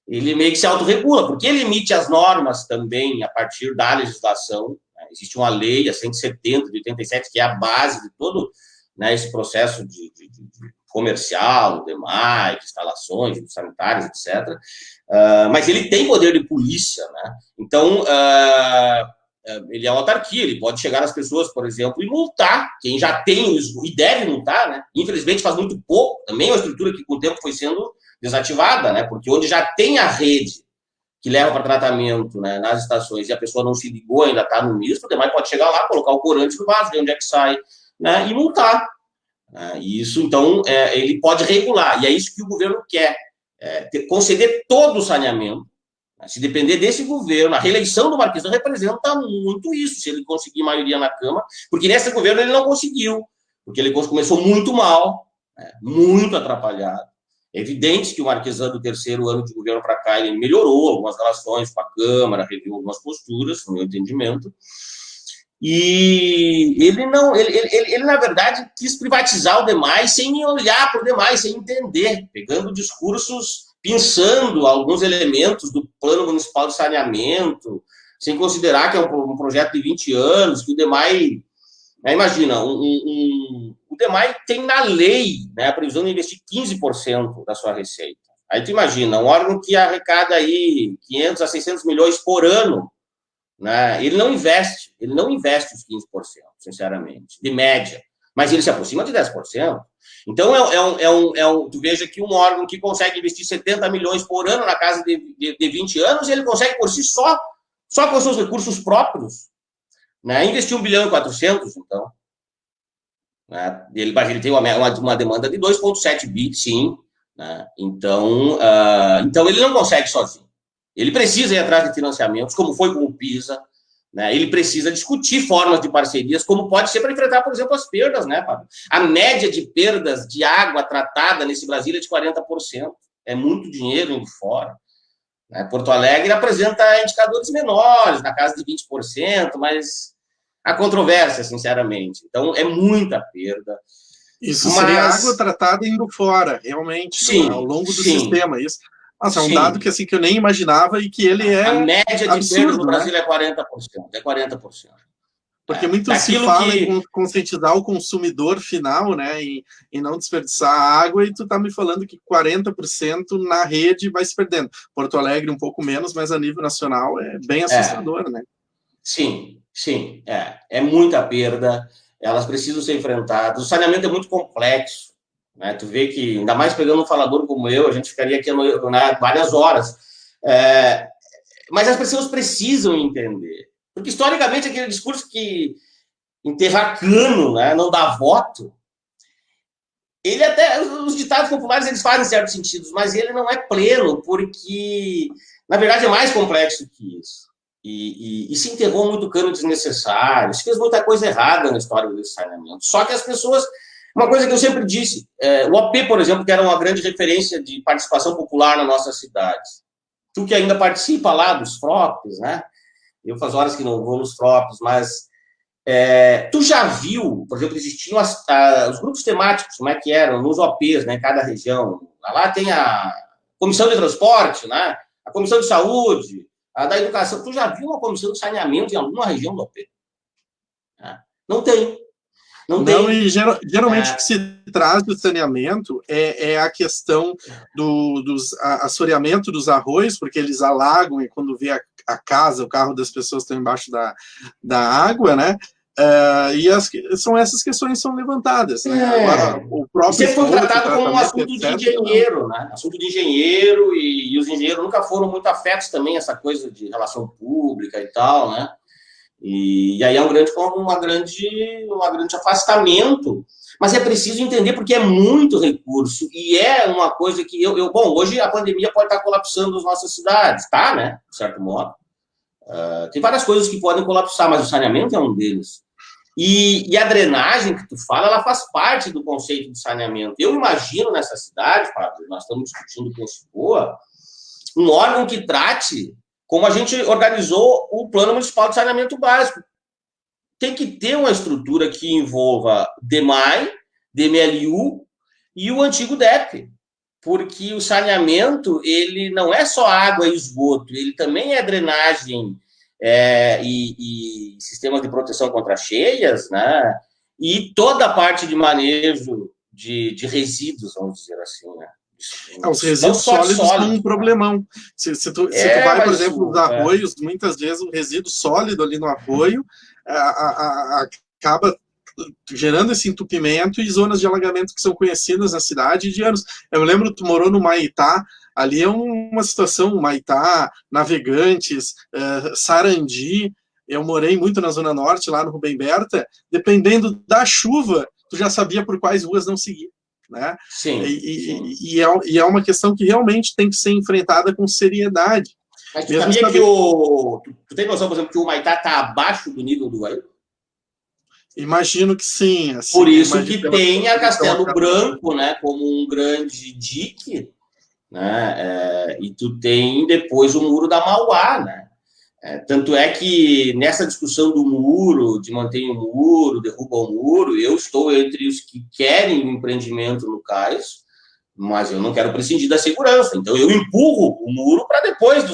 ele meio que se autorregula, porque ele emite as normas também a partir da legislação. Né? Existe uma lei, a 170 de 87, que é a base de todo, né, esse processo de comercial, do DEMAI, de instalações, de sanitárias, etc. Mas ele tem poder de polícia, né? Então, ele é uma autarquia, ele pode chegar às pessoas, por exemplo, e multar quem já tem e deve multar, né? Infelizmente faz muito pouco, também é uma estrutura que com o tempo foi sendo desativada, né? Porque onde já tem a rede que leva para tratamento, né, nas estações e a pessoa não se ligou, ainda está no misto, o DEMAI pode chegar lá, colocar o corante no vaso, ver onde é que sai, né, e multar. E isso, então, ele pode regular, e é isso que o governo quer, conceder todo o saneamento. Se depender desse governo, a reeleição do Marquesão representa muito isso, se ele conseguir maioria na Câmara, porque nesse governo ele não conseguiu, porque ele começou muito mal, muito atrapalhado. É evidente que o Marquesão, do terceiro ano de governo para cá, ele melhorou algumas relações com a Câmara, reviu algumas posturas, no meu entendimento, e ele, na verdade, quis privatizar o DEMAI sem olhar para o DEMAI, sem entender, pegando discursos, pensando alguns elementos do Plano Municipal de Saneamento, sem considerar que é um projeto de 20 anos, que o DEMAI... Imagina, o DEMAI tem na lei, né, a previsão de investir 15% da sua receita. Aí tu imagina, um órgão que arrecada aí 500 a 600 milhões por ano, né, ele não investe os 15%, sinceramente, de média, mas ele se aproxima de 10%. Então, tu veja que um órgão que consegue investir 70 milhões por ano na casa de 20 anos, ele consegue por si só com os seus recursos próprios, né, investir 1 bilhão e 400, então. Né, ele tem uma demanda de 2,7 bi, sim. Né, então, ele não consegue sozinho. Ele precisa ir atrás de financiamentos, como foi com o PISA. Né, ele precisa discutir formas de parcerias, como pode ser para enfrentar, por exemplo, as perdas. Né, Fábio? A média de perdas de água tratada nesse Brasil é de 40%. É muito dinheiro indo fora. Porto Alegre apresenta indicadores menores, na casa de 20%, mas há controvérsia, sinceramente. Então, é muita perda. Isso seria água tratada indo fora, realmente, sim, ao longo do sim. sistema. Isso. Nossa, é um dado Sim. que, assim, que eu nem imaginava e que ele A é média de perdas no absurdo, né? Brasil é 40%. É 40%. Porque muito se Daquilo fala em que... conscientizar o consumidor final, né, em não desperdiçar a água, e tu tá me falando que 40% na rede vai se perdendo. Porto Alegre um pouco menos, mas a nível nacional é bem É, assustador, né? sim, sim. É muita perda. Elas precisam ser enfrentadas. O saneamento é muito complexo. Né? Tu vê que, ainda mais pegando um falador como eu, a gente ficaria aqui várias horas. É, mas as pessoas precisam entender. Porque, historicamente, aquele discurso que enterrar cano, né, não dá voto, ele até, os ditados populares, eles fazem certos sentidos, mas ele não é pleno, porque, na verdade, é mais complexo que isso. E se enterrou muito cano desnecessário, se fez muita coisa errada na história do saneamento. Só que as pessoas, uma coisa que eu sempre disse, o OP, por exemplo, que era uma grande referência de participação popular na nossa cidade. Tu que ainda participa lá dos FROPs, né? Eu faz horas que não vou nos FROPs, mas tu já viu, por exemplo, existiam os grupos temáticos, como é que eram, nos OPs, né, em cada região. Lá tem a comissão de transporte, né, a comissão de saúde, a da educação. Tu já viu uma comissão de saneamento em alguma região do OP? Não tem, não Não, tem. e geralmente o que se traz do saneamento é a questão do assoreamento dos arroios, porque eles alagam e quando vê a casa, o carro das pessoas estão embaixo da água, né? São essas questões que são levantadas, né? Agora, o E próprio sempre foi esgoto, o tratado como um tratamento, assunto de etc., não. engenheiro, né? Assunto de engenheiro, e os engenheiros nunca foram muito afetos também a essa coisa de relação pública e tal, né? E aí é um grande afastamento. Mas é preciso entender porque é muito recurso e é uma coisa que bom, hoje a pandemia pode estar colapsando as nossas cidades, tá, né? De certo modo. Tem várias coisas que podem colapsar, mas o saneamento é um deles. E a drenagem que tu fala, ela faz parte do conceito de saneamento. Eu imagino nessa cidade, Fábio, nós estamos discutindo com Lisboa, um órgão que trate como a gente organizou o Plano Municipal de Saneamento Básico. Tem que ter uma estrutura que envolva DEMAI, DMLU e o antigo DEP, porque o saneamento ele não é só água e esgoto, ele também é drenagem e sistemas de proteção contra cheias, né? E toda a parte de manejo de resíduos, vamos dizer assim, né? Os Não resíduos só de sólidos são um sólidos, né? problemão. Se tu vai, por Mas exemplo, nos arroios, muitas vezes o resíduo sólido ali no arroio acaba gerando esse entupimento e zonas de alagamento que são conhecidas na cidade de anos. Eu lembro que tu morou no Maitá, ali é uma situação, Maitá, Navegantes, Sarandi, eu morei muito na Zona Norte, lá no Rubem Berta, dependendo da chuva, tu já sabia por quais ruas não seguir. Né? sim, sim. E é uma questão que realmente tem que ser enfrentada com seriedade. Mas tu Mesmo sabia que saber, Tu tem noção, por exemplo, que o Humaitá está abaixo do nível do Guaíba? imagino que sim, Por assim, eu isso imagino que pela tem a construção Castelo acabada. Branco, né, como um grande dique, né, e tu tem depois o Muro da Mauá, né. Tanto é que nessa discussão do muro, de manter o muro, derruba o muro, eu estou entre os que querem o empreendimento no cais, mas eu não quero prescindir da segurança. Então eu empurro o muro para depois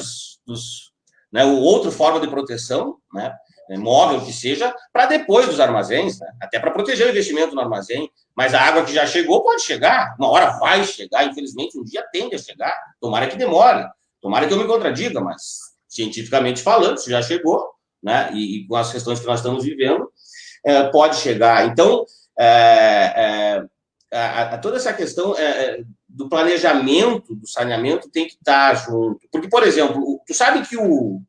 né, o outra forma de proteção, né, móvel que seja, para depois dos armazéns, né, até para proteger o investimento no armazém. Mas a água que já chegou pode chegar, uma hora vai chegar, infelizmente um dia tende a chegar. Tomara que demore, tomara que eu me contradiga, mas cientificamente falando, isso já chegou, né, e com as questões que nós estamos vivendo, pode chegar. Então, toda essa questão do planejamento do saneamento tem que estar junto. Porque, por exemplo, tu sabe que o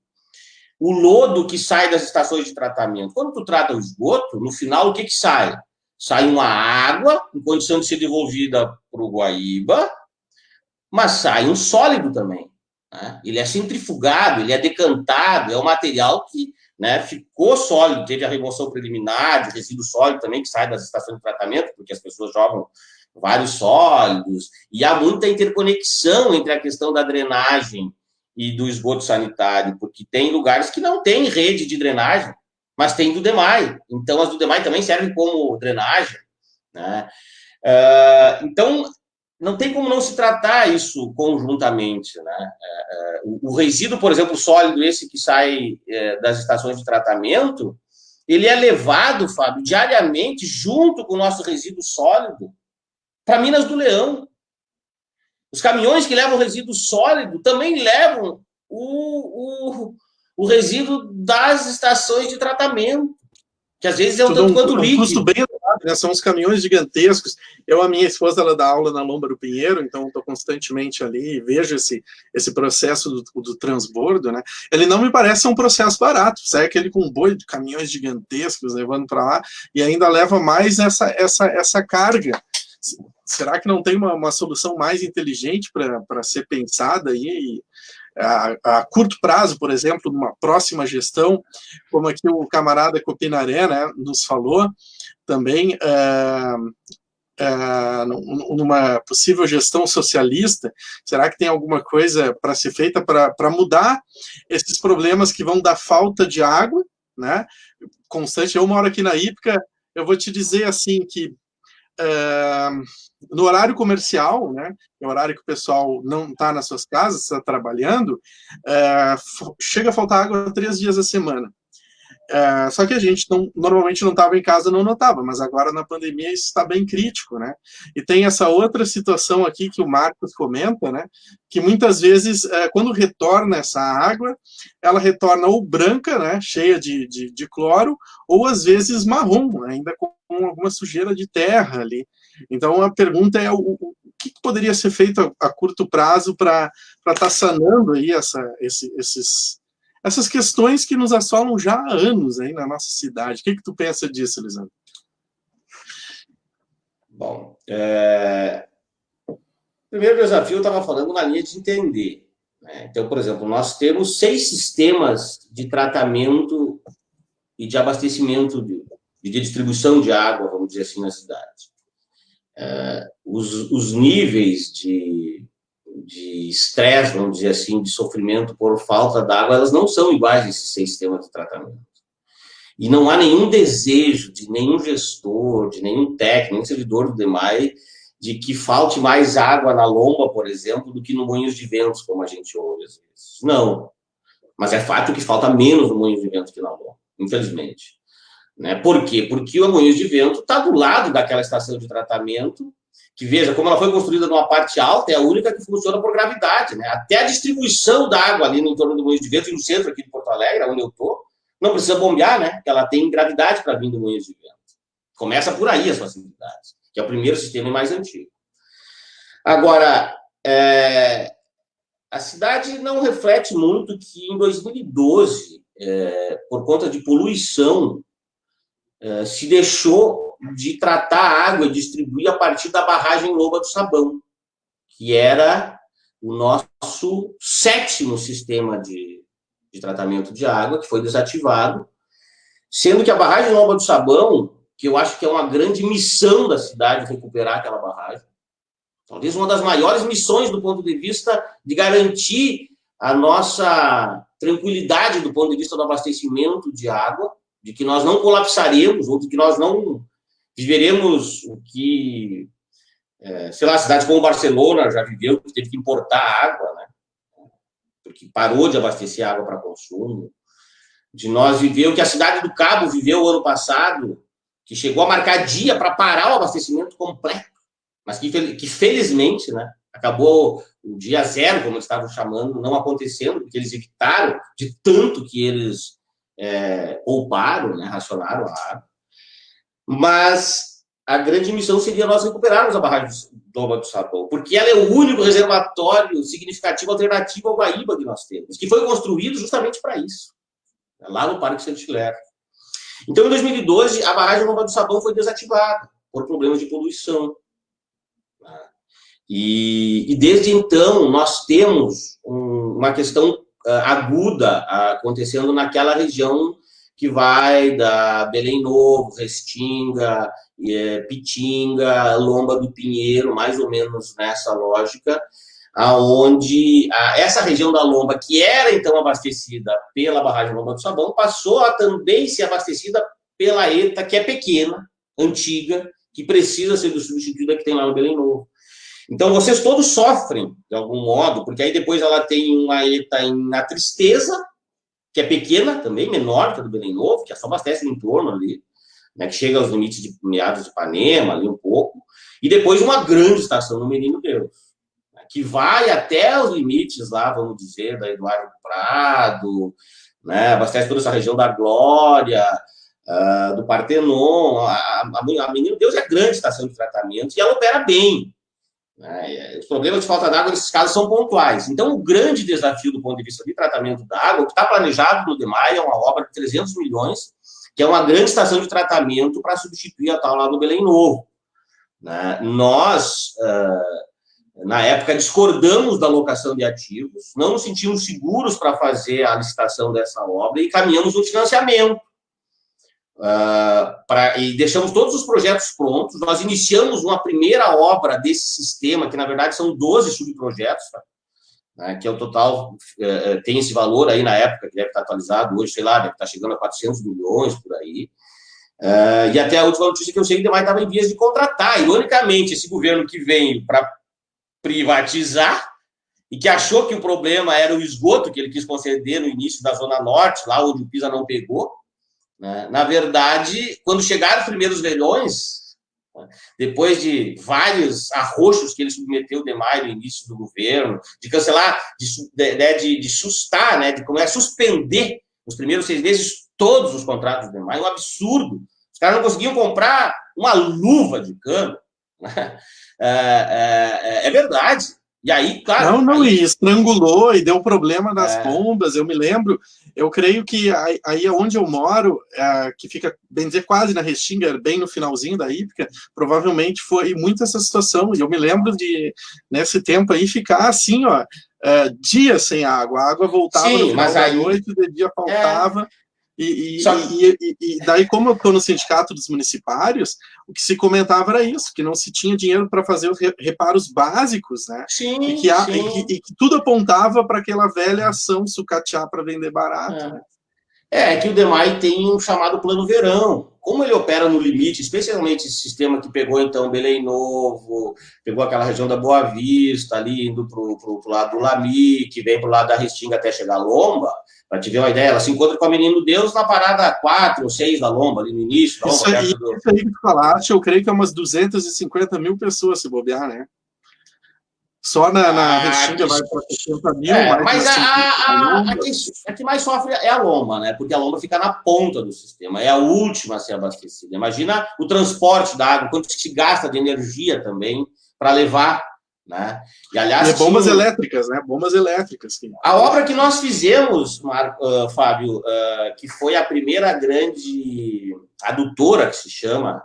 lodo que sai das estações de tratamento, quando tu trata o esgoto, no final, o que sai? Sai uma água em condição de ser devolvida para o Guaíba, mas sai um sólido também. Né? Ele é centrifugado, ele é decantado, é um material que, né, ficou sólido, teve a remoção preliminar de resíduo sólido também, que sai das estações de tratamento, porque as pessoas jogam vários sólidos, e há muita interconexão entre a questão da drenagem e do esgoto sanitário, porque tem lugares que não tem rede de drenagem, mas tem do DEMAI, então as do DEMAI também servem como drenagem, né? Então, não tem como não se tratar isso conjuntamente, né? O resíduo, por exemplo, sólido, esse que sai das estações de tratamento, ele é levado, Fábio, diariamente, junto com o nosso resíduo sólido, para Minas do Leão. Os caminhões que levam resíduo sólido também levam o resíduo das estações de tratamento, que às vezes é um tanto quanto líquido. Custo bem elevado, né? São uns caminhões gigantescos. A minha esposa, ela dá aula na Lomba do Pinheiro, então estou constantemente ali e vejo esse processo do transbordo, né? Ele não me parece um processo barato, sai aquele com um boi de caminhões gigantescos levando para lá e ainda leva mais essa carga. Será que não tem uma solução mais inteligente para ser pensada aí? A curto prazo, por exemplo, numa próxima gestão, como aqui o camarada Copinaré, né, nos falou, também numa possível gestão socialista, será que tem alguma coisa para ser feita para mudar esses problemas que vão dar falta de água, né, constante? Eu moro aqui na Ípica, eu vou te dizer assim que no horário comercial, né, é o horário que o pessoal não está nas suas casas, está trabalhando, chega a faltar água 3 dias a semana. Só que a gente normalmente não estava em casa, não notava, mas agora na pandemia isso está bem crítico, né? E tem essa outra situação aqui que o Marcos comenta, né? Que muitas vezes, quando retorna essa água, ela retorna ou branca, né? Cheia de cloro, ou às vezes marrom, ainda com alguma sujeira de terra ali. Então a pergunta é o que poderia ser feito a curto prazo para estar sanando aí essas questões que nos assolam já há anos aí na nossa cidade. O que tu pensa disso, Lisandro? Bom, o primeiro desafio eu estava falando na linha de entender, né? Então, por exemplo, nós temos 6 sistemas de tratamento e de abastecimento, de distribuição de água, vamos dizer assim, na cidade. Os níveis de estresse, vamos dizer assim, de sofrimento por falta d'água, elas não são iguais a esses 6 sistemas de tratamento. E não há nenhum desejo de nenhum gestor, de nenhum técnico, nenhum servidor do DEMAI, de que falte mais água na Lomba, por exemplo, do que no Moinhos de Ventos, como a gente ouve às vezes. Não. Mas é fato que falta menos no Moinhos de Ventos que na Lomba, infelizmente. Né? Por quê? Porque o Moinhos de Vento está do lado daquela estação de tratamento, que, veja, como ela foi construída numa parte alta, é a única que funciona por gravidade, né? Até a distribuição da água ali no entorno do Moinhos de Vento, e no centro aqui de Porto Alegre, onde eu estou, não precisa bombear, né? Porque ela tem gravidade para vir do Moinhos de Vento. Começa por aí as facilidades, que é o primeiro sistema mais antigo. Agora, a cidade não reflete muito que em 2012, por conta de poluição, se deixou de tratar a água e distribuir a partir da barragem Lomba do Sabão, que era o nosso 7º sistema de tratamento de água, que foi desativado, sendo que a barragem Lomba do Sabão, que eu acho que é uma grande missão da cidade recuperar aquela barragem, talvez uma das maiores missões do ponto de vista de garantir a nossa tranquilidade do ponto de vista do abastecimento de água, de que nós não colapsaremos, ou de que nós não viveremos o que, sei lá, cidades como Barcelona já viveu, que teve que importar água, né? Porque parou de abastecer água para consumo. De nós viver o que a cidade do Cabo viveu ano passado, que chegou a marcar dia para parar o abastecimento completo, mas que felizmente, né, acabou o dia 0, como eles estavam chamando, não acontecendo, porque eles evitaram de tanto que eles pouparam, né, racionaram a água. Mas a grande missão seria nós recuperarmos a barragem Lomba do Sabão, porque ela é o único reservatório significativo alternativo ao Guaíba que nós temos, que foi construído justamente para isso, lá no Parque Saint-Hilaire. Então, em 2012, a barragem Lomba do Sabão foi desativada por problemas de poluição. E desde então, nós temos uma questão aguda acontecendo naquela região que vai da Belém Novo, Restinga, Pitinga, Lomba do Pinheiro, mais ou menos nessa lógica, aonde essa região da Lomba, que era então abastecida pela barragem Lomba do Sabão, passou a também ser abastecida pela ETA, que é pequena, antiga, que precisa ser substituída, que tem lá no Belém Novo. Então, vocês todos sofrem, de algum modo, porque aí depois ela tem uma ETA na Tristeza, que é pequena também, menor que a do Belém Novo, que é só abastece no entorno ali, né, que chega aos limites de Meados de Ipanema, ali um pouco, e depois uma grande estação no Menino Deus, né, que vai até os limites lá, vamos dizer, da Eduardo Prado, né, abastece toda essa região da Glória, do Partenon. A Menino Deus é a grande estação de tratamento e ela opera bem. Os problemas de falta d'água, nesses casos, são pontuais. Então, o grande desafio do ponto de vista de tratamento da água, o que está planejado no DEMAI é uma obra de 300 milhões, que é uma grande estação de tratamento para substituir a tal lá do Belém Novo. Nós, na época, discordamos da alocação de ativos, não nos sentimos seguros para fazer a licitação dessa obra e caminhamos no financiamento. E deixamos todos os projetos prontos. Nós iniciamos uma primeira obra desse sistema, que na verdade são 12 subprojetos, né, que é o total, tem esse valor aí na época, que deve estar atualizado hoje, sei lá, deve estar chegando a 400 milhões por aí. E até a última notícia que eu sei que o DEMAI estava em vias de contratar. Ironicamente, esse governo que veio para privatizar e que achou que o problema era o esgoto que ele quis conceder no início da Zona Norte, lá onde o PISA não pegou. Na verdade, quando chegaram os primeiros leilões, depois de vários arroxos que ele submeteu o DEMAI no início do governo, de cancelar, de sustar, né, de suspender os primeiros 6 meses todos os contratos do DEMAI, um absurdo. Os caras não conseguiam comprar uma luva de cano. É verdade. E aí, claro... E estrangulou e deu problema nas bombas, eu me lembro. Eu creio que aí onde eu moro, que fica, bem dizer, quase na Restinga, bem no finalzinho da Ípica, provavelmente foi muito essa situação. E eu me lembro de, nesse tempo aí, ficar assim, ó, dias sem água. A água voltava no final da noite, de dia faltava... E daí, como eu estou no sindicato dos municipários, o que se comentava era isso, que não se tinha dinheiro para fazer os reparos básicos, né? Sim, e que tudo apontava para aquela velha ação sucatear para vender barato. Né? Que o DEMAI tem um chamado Plano Verão. Como ele opera no limite, especialmente esse sistema que pegou, então, Belém Novo, pegou aquela região da Boa Vista, ali indo para o lado do Lami, que vem para o lado da Restinga até chegar a Lomba. Para te ver uma ideia, ela se encontra com a Menino Deus na parada 4 ou 6 da Lomba, ali no início. Isso aí que tu falaste, eu creio que é umas 250 mil pessoas se bobear, né? Só na Restinga vai para 60 mil. Mas a que mais sofre é a Lomba, né? Porque a Lomba fica na ponta do sistema, é a última a ser abastecida. Imagina o transporte da água, quanto se gasta de energia também para levar, né? E, aliás, bombas elétricas, né? Bombas elétricas. Sim. A obra que nós fizemos, Fábio, que foi a primeira grande adutora, que se chama,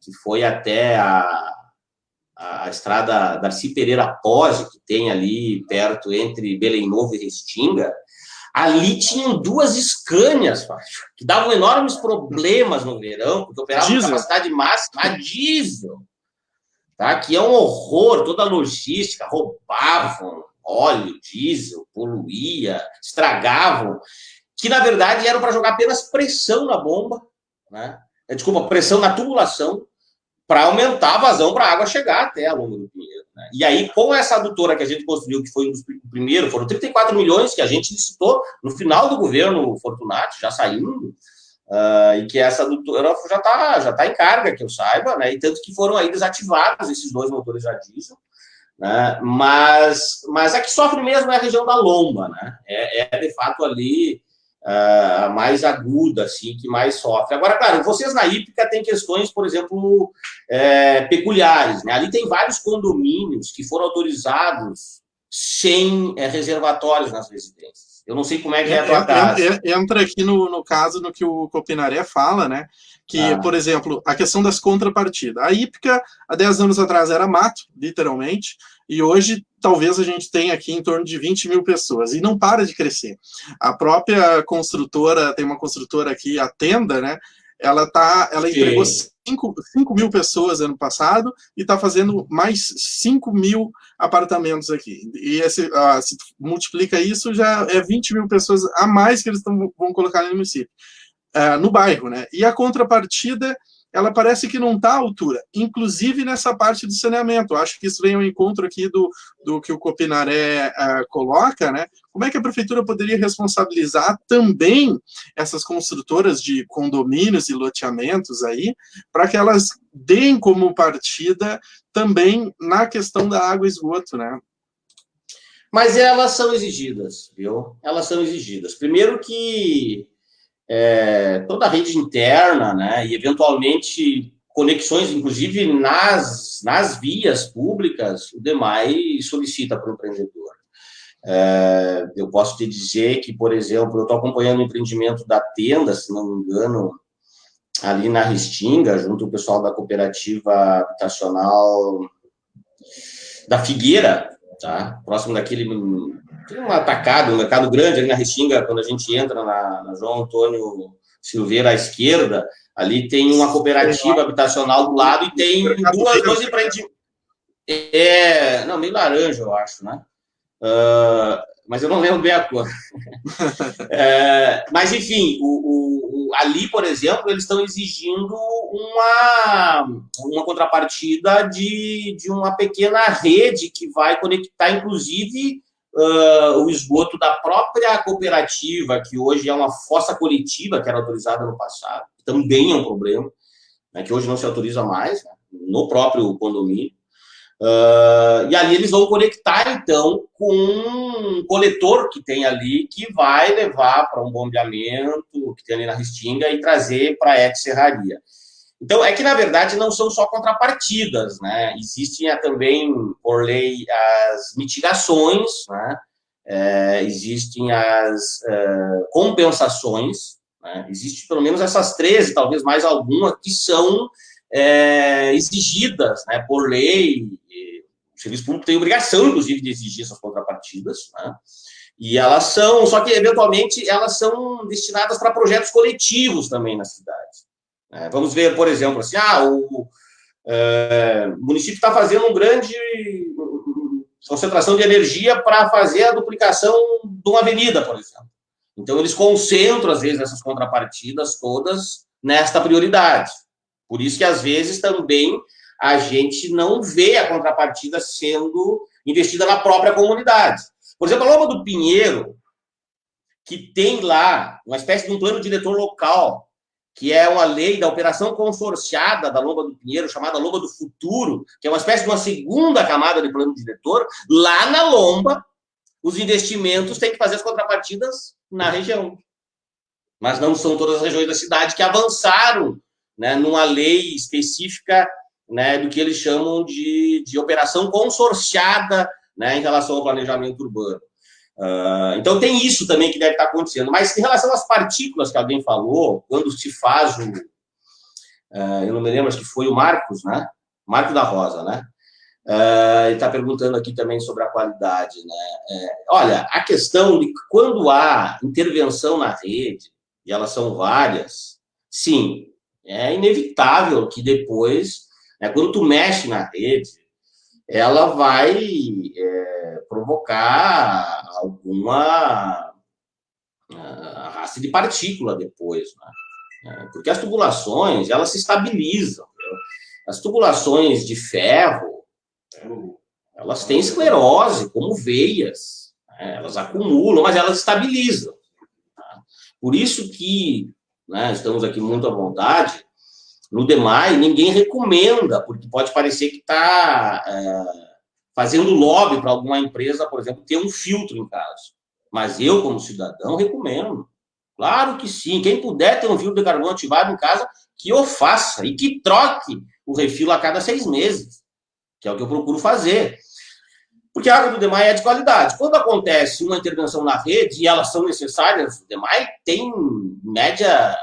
que foi até a estrada Darcy Pereira Pose, que tem ali perto entre Belém Novo e Restinga, ali tinham 2 Scanias, que davam enormes problemas no verão, porque operavam capacidade máxima a diesel, tá? Que é um horror, toda a logística, roubavam óleo, diesel, poluía, estragavam, que na verdade eram para jogar apenas pressão na bomba, né? Desculpa, pressão na tubulação, para aumentar a vazão para a água chegar até a Lomba do Pinheiro. Né? E aí, com essa adutora que a gente construiu, que foi um dos primeiros, foram 34 milhões que a gente licitou no final do governo Fortunati, já saindo, e que essa adutora já tá em carga, que eu saiba, né? E tanto que foram aí desativados esses 2 motores a diesel, né? Mas a que sofre mesmo é a região da Lomba, né? É de fato ali a mais aguda, assim, que mais sofre. Agora, claro, vocês na Ípica têm questões, por exemplo, peculiares, né? Ali tem vários condomínios que foram autorizados sem reservatórios nas residências. Eu não sei como é que é a tua casa. Entra aqui no caso no que o Copinaré fala, né? Que, por exemplo, a questão das contrapartidas. A Ípica, há 10 anos atrás, era mato, literalmente, e hoje talvez a gente tenha aqui em torno de 20 mil pessoas, e não para de crescer. A própria construtora, tem uma construtora aqui, a Tenda, né? Ela entregou 5 mil pessoas ano passado e está fazendo mais 5 mil apartamentos aqui. E se multiplica isso, já é 20 mil pessoas a mais que eles vão colocar no município, no bairro, né? E a contrapartida ela parece que não está à altura, inclusive nessa parte do saneamento. Eu acho que isso vem ao encontro aqui do que o Copinaré coloca, né? Como é que a prefeitura poderia responsabilizar também essas construtoras de condomínios e loteamentos aí, para que elas deem como partida também na questão da água e esgoto, né? Mas elas são exigidas, viu? Elas são exigidas. Primeiro que toda a rede interna, né, e eventualmente conexões, inclusive nas vias públicas, o DEMAI solicita para o empreendedor. Eu posso te dizer que, por exemplo, eu estou acompanhando o empreendimento da Tenda, se não me engano, ali na Restinga, junto ao pessoal da cooperativa habitacional da Figueira, tá? Próximo daquele... Tem um atacado, um mercado grande ali na Restinga, quando a gente entra na João Antônio Silveira à esquerda, ali tem uma cooperativa habitacional do lado e tem dois empreendimentos. Não, meio laranja, eu acho, né? Mas eu não lembro bem a cor. Mas, enfim, ali, por exemplo, eles estão exigindo uma contrapartida de uma pequena rede que vai conectar, inclusive, o esgoto da própria cooperativa, que hoje é uma fossa coletiva, que era autorizada no passado, também é um problema, né, que hoje não se autoriza mais, né, no próprio condomínio. E ali eles vão conectar, então, com um coletor que tem ali, que vai levar para um bombeamento, que tem ali na Restinga, e trazer para a Ex Serraria. Então, é que, na verdade, não são só contrapartidas, né? Existem também, por lei, as mitigações, né? Existem as compensações, né? Existem pelo menos essas 13, talvez mais alguma, que são exigidas, né, por lei. O serviço público tem obrigação, inclusive, de exigir essas contrapartidas, né? E elas são, só que, eventualmente, elas são destinadas para projetos coletivos também na cidade. Vamos ver, por exemplo, assim, o município está fazendo uma grande concentração de energia para fazer a duplicação de uma avenida, por exemplo. Então, eles concentram, às vezes, essas contrapartidas todas nesta prioridade. Por isso que, às vezes, também a gente não vê a contrapartida sendo investida na própria comunidade. Por exemplo, a Lomba do Pinheiro, que tem lá uma espécie de um plano diretor local, que é uma lei da operação consorciada da Lomba do Pinheiro, chamada Lomba do Futuro, que é uma espécie de uma segunda camada de plano diretor. Lá na Lomba, os investimentos têm que fazer as contrapartidas na região. Mas não são todas as regiões da cidade que avançaram, né, numa lei específica, né, do que eles chamam de operação consorciada, né, em relação ao planejamento urbano. Então, tem isso também que deve estar acontecendo. Mas, em relação às partículas que alguém falou, quando se faz eu não me lembro, acho que foi o Marcos, né? Marco da Rosa, né? Ele está perguntando aqui também sobre a qualidade, né? Olha, a questão de quando há intervenção na rede, e elas são várias, sim, é inevitável que depois, né, quando tu mexe na rede, ela vai provocar alguma arraste de partícula depois, né? Porque as tubulações, elas se estabilizam. As tubulações de ferro, elas têm esclerose, como veias, né? Elas acumulam, mas elas estabilizam. Tá? Por isso que, né, estamos aqui muito à vontade. No DEMAI, ninguém recomenda, porque pode parecer que está fazendo lobby para alguma empresa, por exemplo, ter um filtro em casa. Mas eu, como cidadão, recomendo. Claro que sim. Quem puder ter um filtro de carbono ativado em casa, que o faça e que troque o refilo a cada 6 meses, que é o que eu procuro fazer. Porque a água do DEMAI é de qualidade. Quando acontece uma intervenção na rede, e elas são necessárias, o DEMAI tem, em média,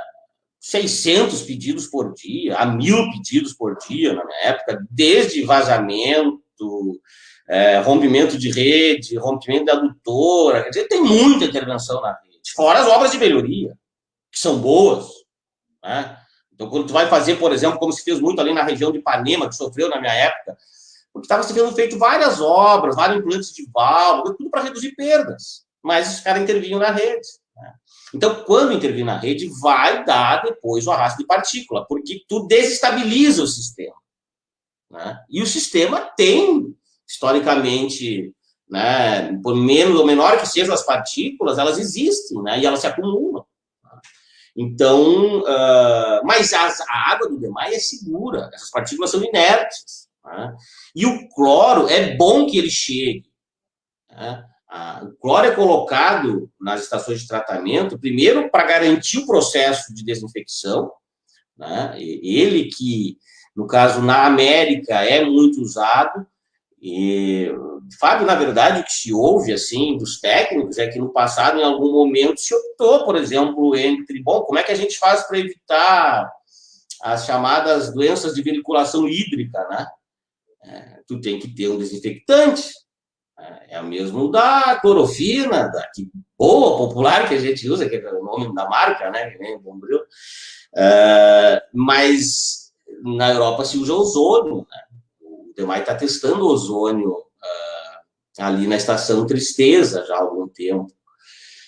600 pedidos por dia, a 1.000 pedidos por dia, na minha época, desde vazamento, rompimento de rede, rompimento da adutora, quer dizer, tem muita intervenção na rede, fora as obras de melhoria, que são boas, né? Então, quando tu vai fazer, por exemplo, como se fez muito ali na região de Ipanema, que sofreu na minha época, porque estava sendo feito várias obras, vários implantes de válvula, tudo para reduzir perdas, mas os caras intervinham na rede, né? Então, quando intervir na rede, vai dar depois o arrasto de partícula, porque tu desestabiliza o sistema. Né? E o sistema tem, historicamente, né, por menos ou menor que sejam as partículas, elas existem, né, e elas se acumulam. Então, mas a água do DEMAI é segura, essas partículas são inertes. Né? E o cloro, é bom que ele chegue. Né? O cloro é colocado nas estações de tratamento, primeiro, para garantir o processo de desinfecção. Né? Ele que, no caso, na América, é muito usado. E, Fábio, na verdade, o que se ouve, assim, dos técnicos é que no passado, em algum momento, se optou, por exemplo, entre, bom, como é que a gente faz para evitar as chamadas doenças de veiculação hídrica, né? Tu tem que ter um desinfectante. É o mesmo da clorofina, da que boa, popular, que a gente usa, que é o nome da marca, né? Que nem Bombril. Mas na Europa se usa ozônio, né? O DEMAI está testando ozônio ali na estação Tristeza já há algum tempo.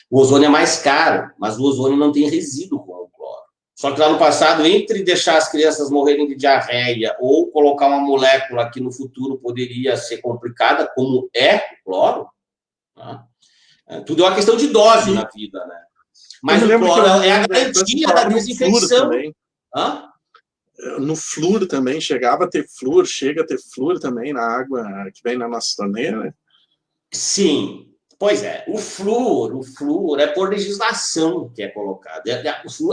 O ozônio é mais caro, mas o ozônio não tem resíduo com o cloro. Só que lá no passado, entre deixar as crianças morrerem de diarreia ou colocar uma molécula que no futuro poderia ser complicada, como é o cloro, né? Tudo é uma questão de dose na vida, né? Mas o cloro é a garantia da desinfecção. Hã? No flúor também, chegava a ter flúor, chega a ter flúor também na água que vem na nossa torneira? Sim, pois é. O flúor é por legislação que é colocado.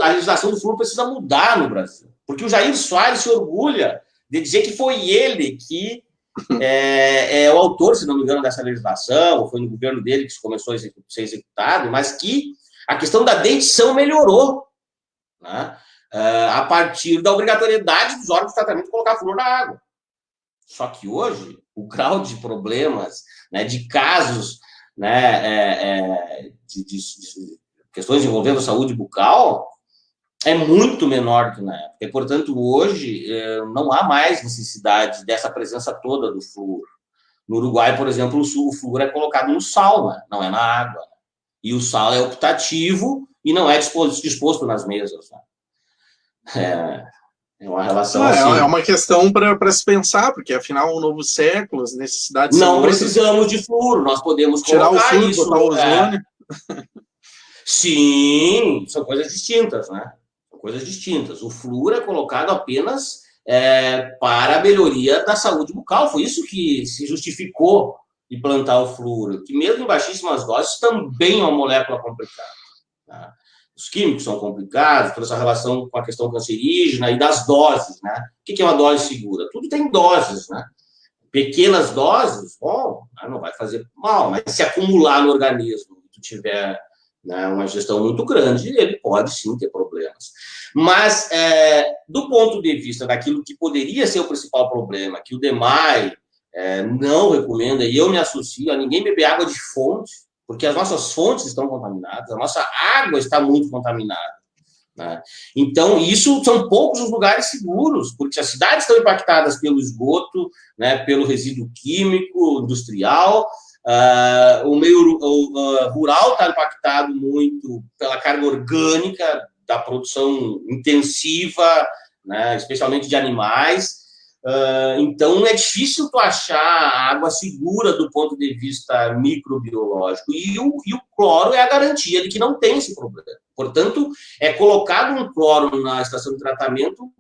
A legislação do flúor precisa mudar no Brasil. Porque o Jair Soares se orgulha de dizer que foi ele que é o autor, se não me engano, dessa legislação, ou foi no governo dele que isso começou a ser executado, mas que a questão da dentição melhorou, né? A partir da obrigatoriedade dos órgãos de tratamento colocar flúor na água. Só que hoje, o grau de problemas, né, de casos, né, de questões envolvendo a saúde bucal é muito menor que na época. E, portanto, hoje não há mais necessidade dessa presença toda do flúor. No Uruguai, por exemplo, o flúor é colocado no sal, né? Não é na água. E o sal é optativo e não é disposto nas mesas. Né? É uma relação assim. É uma questão para se pensar, porque afinal, um novo século, as necessidades não são precisamos outras. De flúor, nós podemos tirar colocar o flúor, isso. Botar o ozônio. Sim, são coisas distintas, né? São coisas distintas. O flúor é colocado apenas para a melhoria da saúde bucal. Foi isso que se justificou implantar o flúor, que mesmo em baixíssimas doses também é uma molécula complicada. Tá? Os químicos são complicados, toda essa relação com a questão cancerígena e das doses, né? O que é uma dose segura? Tudo tem doses, né? Pequenas doses, bom, não vai fazer mal, mas se acumular no organismo, se tu tiver, né, uma ingestão muito grande, ele pode sim ter problemas. Mas, do ponto de vista daquilo que poderia ser o principal problema, que o DEMAI não recomenda, e eu me associo a ninguém beber água de fonte, porque as nossas fontes estão contaminadas, a nossa água está muito contaminada. Né? Então, isso são poucos os lugares seguros, porque as cidades estão impactadas pelo esgoto, né, pelo resíduo químico, industrial, o meio rural está impactado muito pela carga orgânica da produção intensiva, né, especialmente de animais. Então, é difícil tu achar água segura do ponto de vista microbiológico. E o cloro é a garantia de que não tem esse problema. Portanto, é colocado um cloro na estação de tratamento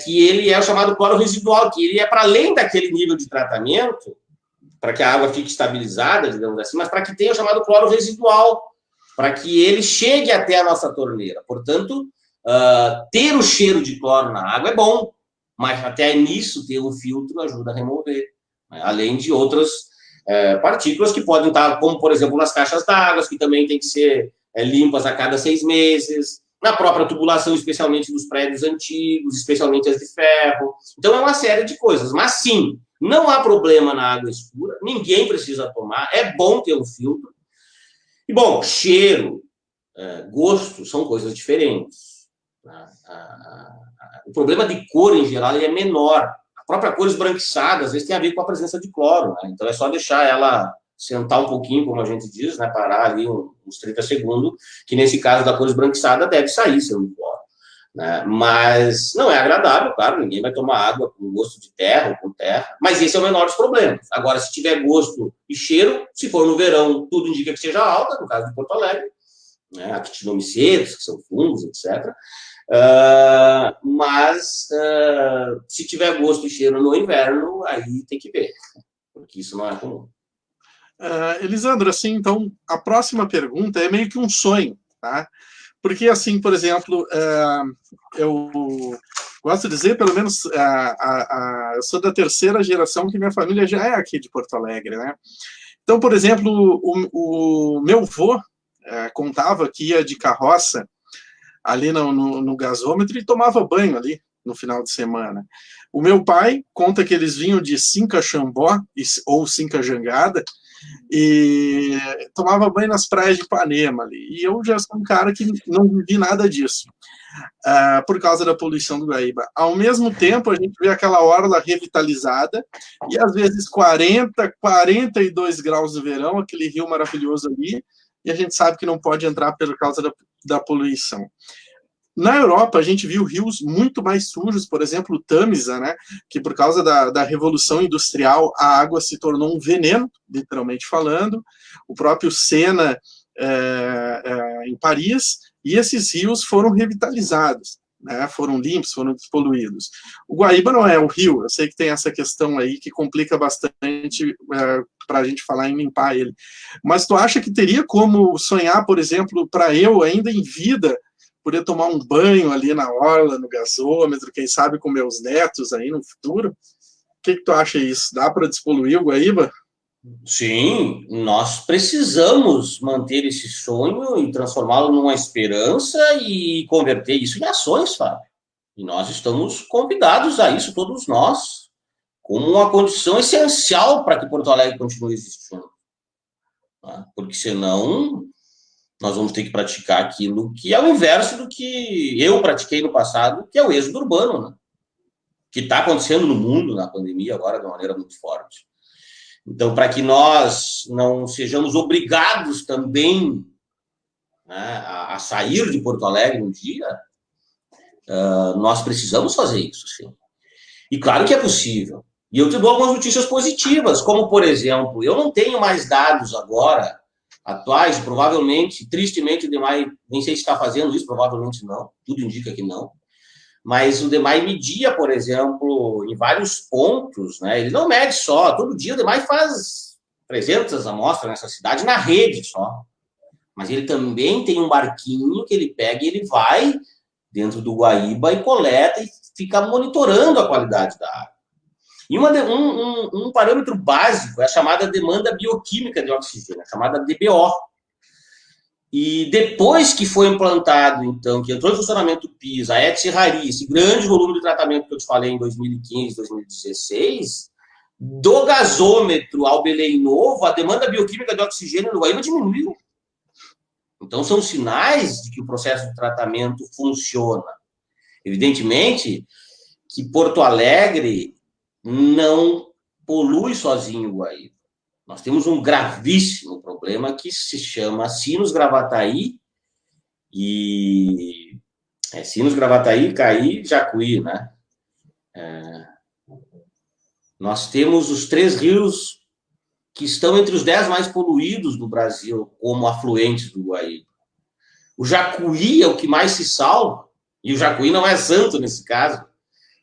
que ele é o chamado cloro residual, que ele é para além daquele nível de tratamento, para que a água fique estabilizada, digamos assim, mas para que tenha o chamado cloro residual, para que ele chegue até a nossa torneira. Portanto, ter o cheiro de cloro na água é bom, mas até nisso ter um filtro ajuda a remover, né? Além de outras partículas que podem estar, como por exemplo nas caixas d'água, que também tem que ser limpas a cada 6 meses, na própria tubulação, especialmente dos prédios antigos, especialmente as de ferro. Então é uma série de coisas, mas sim, não há problema na água escura, ninguém precisa tomar, é bom ter um filtro. E bom, cheiro, gosto são coisas diferentes. O problema de cor, em geral, ele é menor. A própria cor esbranquiçada, às vezes, tem a ver com a presença de cloro. Né? Então, é só deixar ela sentar um pouquinho, como a gente diz, né, parar ali uns 30 segundos, que nesse caso da cor esbranquiçada deve sair seu pó, né? Mas não é agradável, claro, ninguém vai tomar água com gosto de terra ou com terra, mas esse é o menor dos problemas. Agora, se tiver gosto e cheiro, se for no verão, tudo indica que seja alta, no caso de Porto Alegre, né, actinomicetos, que são fungos, etc. Mas se tiver gosto e cheiro no inverno, aí tem que ver, porque isso não é comum. Elisandro, assim, então, a próxima pergunta é meio que um sonho, tá? Porque, assim, por exemplo, eu gosto de dizer, pelo menos, eu sou da terceira geração que minha família já é aqui de Porto Alegre, né? Então, por exemplo, o meu avô contava que ia de carroça ali no gasômetro e tomava banho ali no final de semana. O meu pai conta que eles vinham de Sinca-Xambó ou Sinca-Jangada e tomava banho nas praias de Ipanema ali. E eu já sou um cara que não vi nada disso, por causa da poluição do Guaíba. Ao mesmo tempo, a gente vê aquela orla revitalizada e às vezes 40, 42 graus no verão, aquele rio maravilhoso ali, e a gente sabe que não pode entrar por causa da poluição. Na Europa, a gente viu rios muito mais sujos, por exemplo, o Tâmisa, né, que por causa da Revolução Industrial, a água se tornou um veneno, literalmente falando, o próprio Sena em Paris, e esses rios foram revitalizados, né, foram limpos, foram despoluídos. O Guaíba não é o rio, eu sei que tem essa questão aí que complica bastante para a gente falar em limpar ele. Mas tu acha que teria como sonhar, por exemplo, para eu, ainda em vida, poder tomar um banho ali na orla, no gasômetro, quem sabe com meus netos aí no futuro? O que tu acha isso? Dá para despoluir o Guaíba? Sim, nós precisamos manter esse sonho e transformá-lo numa esperança e converter isso em ações, Fábio. E nós estamos convidados a isso, todos nós, como uma condição essencial para que Porto Alegre continue existindo. Porque senão nós vamos ter que praticar aquilo que é o inverso do que eu pratiquei no passado, que é o êxodo urbano, né? Que está acontecendo no mundo, na pandemia, agora, de uma maneira muito forte. Então, para que nós não sejamos obrigados também, né, a sair de Porto Alegre um dia, nós precisamos fazer isso, sim. E claro que é possível. E eu te dou algumas notícias positivas, como, por exemplo, eu não tenho mais dados agora, atuais, provavelmente, tristemente, o DEMAI, nem sei se está fazendo isso, provavelmente não, tudo indica que não, mas o DEMAI media, por exemplo, em vários pontos, né? Ele não mede só, todo dia o DEMAI faz 300 amostras nessa cidade, na rede só, mas ele também tem um barquinho que ele pega e ele vai dentro do Guaíba e coleta e fica monitorando a qualidade da água. E um parâmetro básico é a chamada demanda bioquímica de oxigênio, a chamada DBO. E depois que foi implantado, então, que entrou em funcionamento o PIS, a ETS e RARI, esse grande volume de tratamento que eu te falei em 2015, 2016, do gasômetro ao Belém Novo, a demanda bioquímica de oxigênio no Guaíba diminuiu. Então, são sinais de que o processo de tratamento funciona. Evidentemente que Porto Alegre não polui sozinho o Guaíba. Nós temos um gravíssimo problema que se chama Sinos Gravataí e... Sinos Gravataí, Caí, Jacuí, né? Nós temos os 3 rios que estão entre os 10 mais poluídos do Brasil como afluentes do Guaíba. O Jacuí é o que mais se salva, e o Jacuí não é santo nesse caso,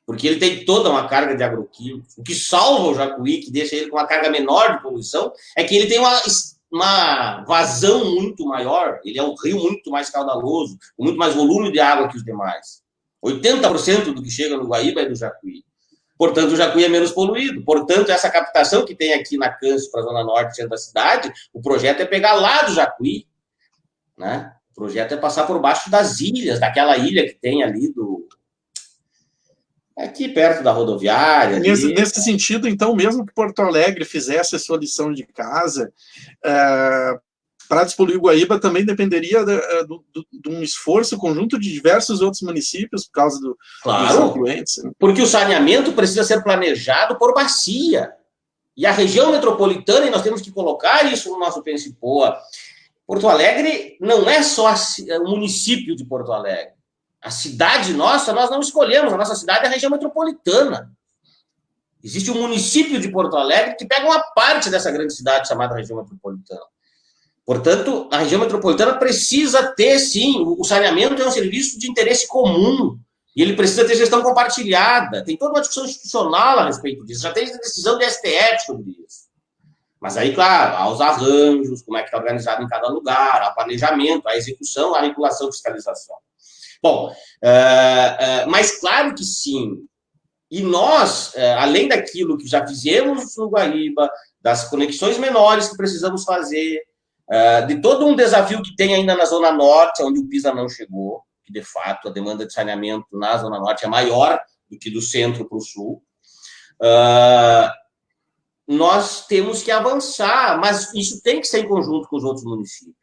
porque ele tem toda uma carga de agroquímicos. O que salva o Jacuí, que deixa ele com uma carga menor de poluição, é que ele tem uma vazão muito maior, ele é um rio muito mais caudaloso, com muito mais volume de água que os demais. 80% do que chega no Guaíba é do Jacuí. Portanto, o Jacuí é menos poluído. Portanto, essa captação que tem aqui na Câncer para a zona norte, centro da cidade, o projeto é pegar lá do Jacuí, né? O projeto é passar por baixo das ilhas, daquela ilha que tem ali aqui perto da rodoviária. Nesse sentido, então, mesmo que Porto Alegre fizesse a sua lição de casa, para despoluir o Guaíba também dependeria de um esforço conjunto de diversos outros municípios por causa dos influentes. Porque o saneamento precisa ser planejado por bacia. E a região metropolitana, e nós temos que colocar isso no nosso Pense Poa, Porto Alegre não é só o município de Porto Alegre. A cidade nossa, nós não escolhemos, a nossa cidade é a região metropolitana. Existe um município de Porto Alegre que pega uma parte dessa grande cidade chamada região metropolitana. Portanto, a região metropolitana precisa ter, sim, o saneamento é um serviço de interesse comum, e ele precisa ter gestão compartilhada. Tem toda uma discussão institucional a respeito disso, já tem decisão do STF sobre isso. Mas aí, claro, há os arranjos, como é que está organizado em cada lugar, há planejamento, há execução, há regulação, fiscalização. Bom, mas claro que sim. E nós, além daquilo que já fizemos no Guaíba, das conexões menores que precisamos fazer, de todo um desafio que tem ainda na Zona Norte, onde o PISA não chegou, que de fato a demanda de saneamento na Zona Norte é maior do que do centro para o sul, nós temos que avançar, mas isso tem que ser em conjunto com os outros municípios.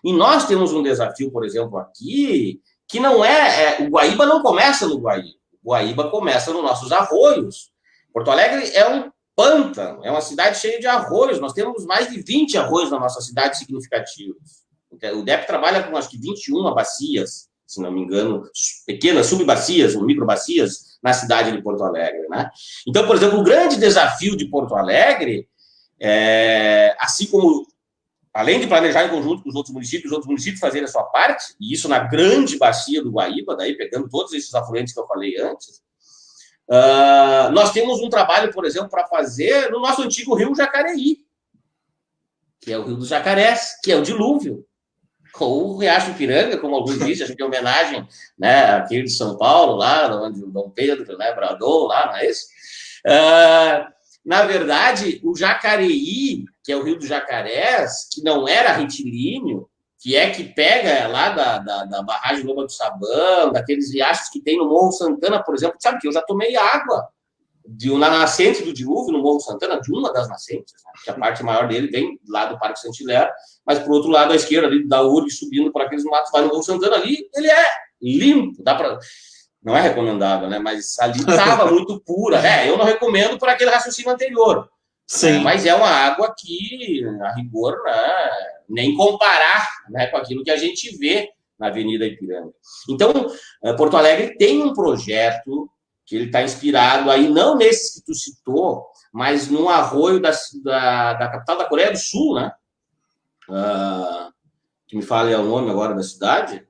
E nós temos um desafio, por exemplo, aqui, que não o Guaíba não começa no Guaíba. O Guaíba começa nos nossos arroios. Porto Alegre é um pântano, é uma cidade cheia de arroios. Nós temos mais de 20 arroios na nossa cidade significativos. O DEP trabalha com, acho que, 21 bacias, se não me engano, pequenas subbacias, microbacias, na cidade de Porto Alegre, né? Então, por exemplo, o grande desafio de Porto Alegre, assim como, além de planejar em conjunto com os outros municípios fazerem a sua parte, e isso na grande bacia do Guaíba, daí pegando todos esses afluentes que eu falei antes, nós temos um trabalho, por exemplo, para fazer no nosso antigo rio Jacareí, que é o Rio dos Jacarés, que é o dilúvio, ou o Riacho Ipiranga, como alguns dizem, acho que é homenagem, né, aquele de São Paulo, lá onde o Dom Pedro, né, bradou, lá, não é isso? Na verdade, o Jacareí, que é o Rio dos Jacarés, que não era retilíneo, que pega lá da barragem Lomba do Sabão, daqueles riachos que tem no Morro Santana, por exemplo, sabe que eu já tomei água na nascente do dilúvio, no Morro Santana, de uma das nascentes, né? Que a parte maior dele vem lá do Parque Saint-Hilaire, mas por outro lado, à esquerda, ali da URG, subindo por aqueles matos, vai no Morro Santana ali, ele é limpo, não é recomendável, né? Mas ali estava muito pura. Eu não recomendo por aquele raciocínio anterior. Sim. Mas é uma água que, a rigor, né, nem comparar, né, com aquilo que a gente vê na Avenida Ipiranga. Então, Porto Alegre tem um projeto que ele está inspirado aí, não nesses que tu citou, mas num arroio da capital da Coreia do Sul, né? Que me fale o nome agora da cidade.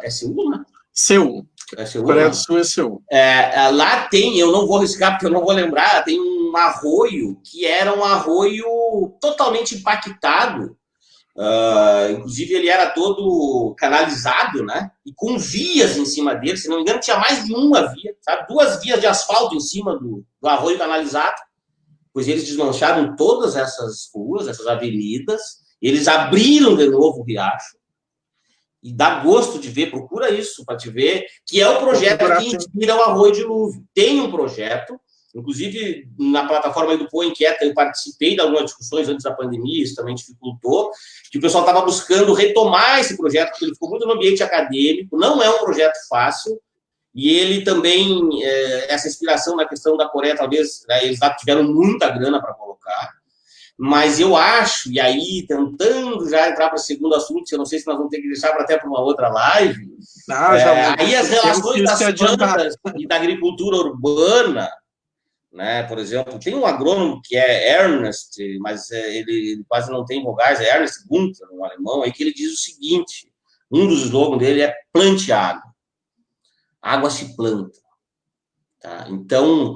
É Seul, né? Seul. É Seul, Coreia né? do Sul é Seul. Lá tem, eu não vou arriscar porque eu não vou lembrar, tem um arroio que era um arroio totalmente impactado. Inclusive ele era todo canalizado, né? E com vias em cima dele, se não me engano tinha mais de uma via, sabe? 2 vias de asfalto em cima do arroio canalizado, pois eles desmancharam todas essas ruas, essas avenidas, eles abriram de novo o riacho, e dá gosto de ver, procura isso para te ver, que é o projeto que inspira o Arroio Dilúvio. Tem um projeto, inclusive na plataforma do Poa Inquieta, eu participei de algumas discussões antes da pandemia, isso também dificultou, que o pessoal estava buscando retomar esse projeto, porque ele ficou muito no ambiente acadêmico, não é um projeto fácil, e ele também, essa inspiração na questão da Coreia, talvez, né, eles lá tiveram muita grana para colocar, mas eu acho, e aí tentando já entrar para o segundo assunto, que eu não sei se nós vamos ter que deixar até para uma outra live, aí as relações das plantas e da agricultura urbana, né, por exemplo, tem um agrônomo que é Ernest, mas ele quase não tem vogais, é Ernest Gunther, um alemão, aí que ele diz o seguinte, um dos slogans dele é plante água. Água se planta. Tá? Então,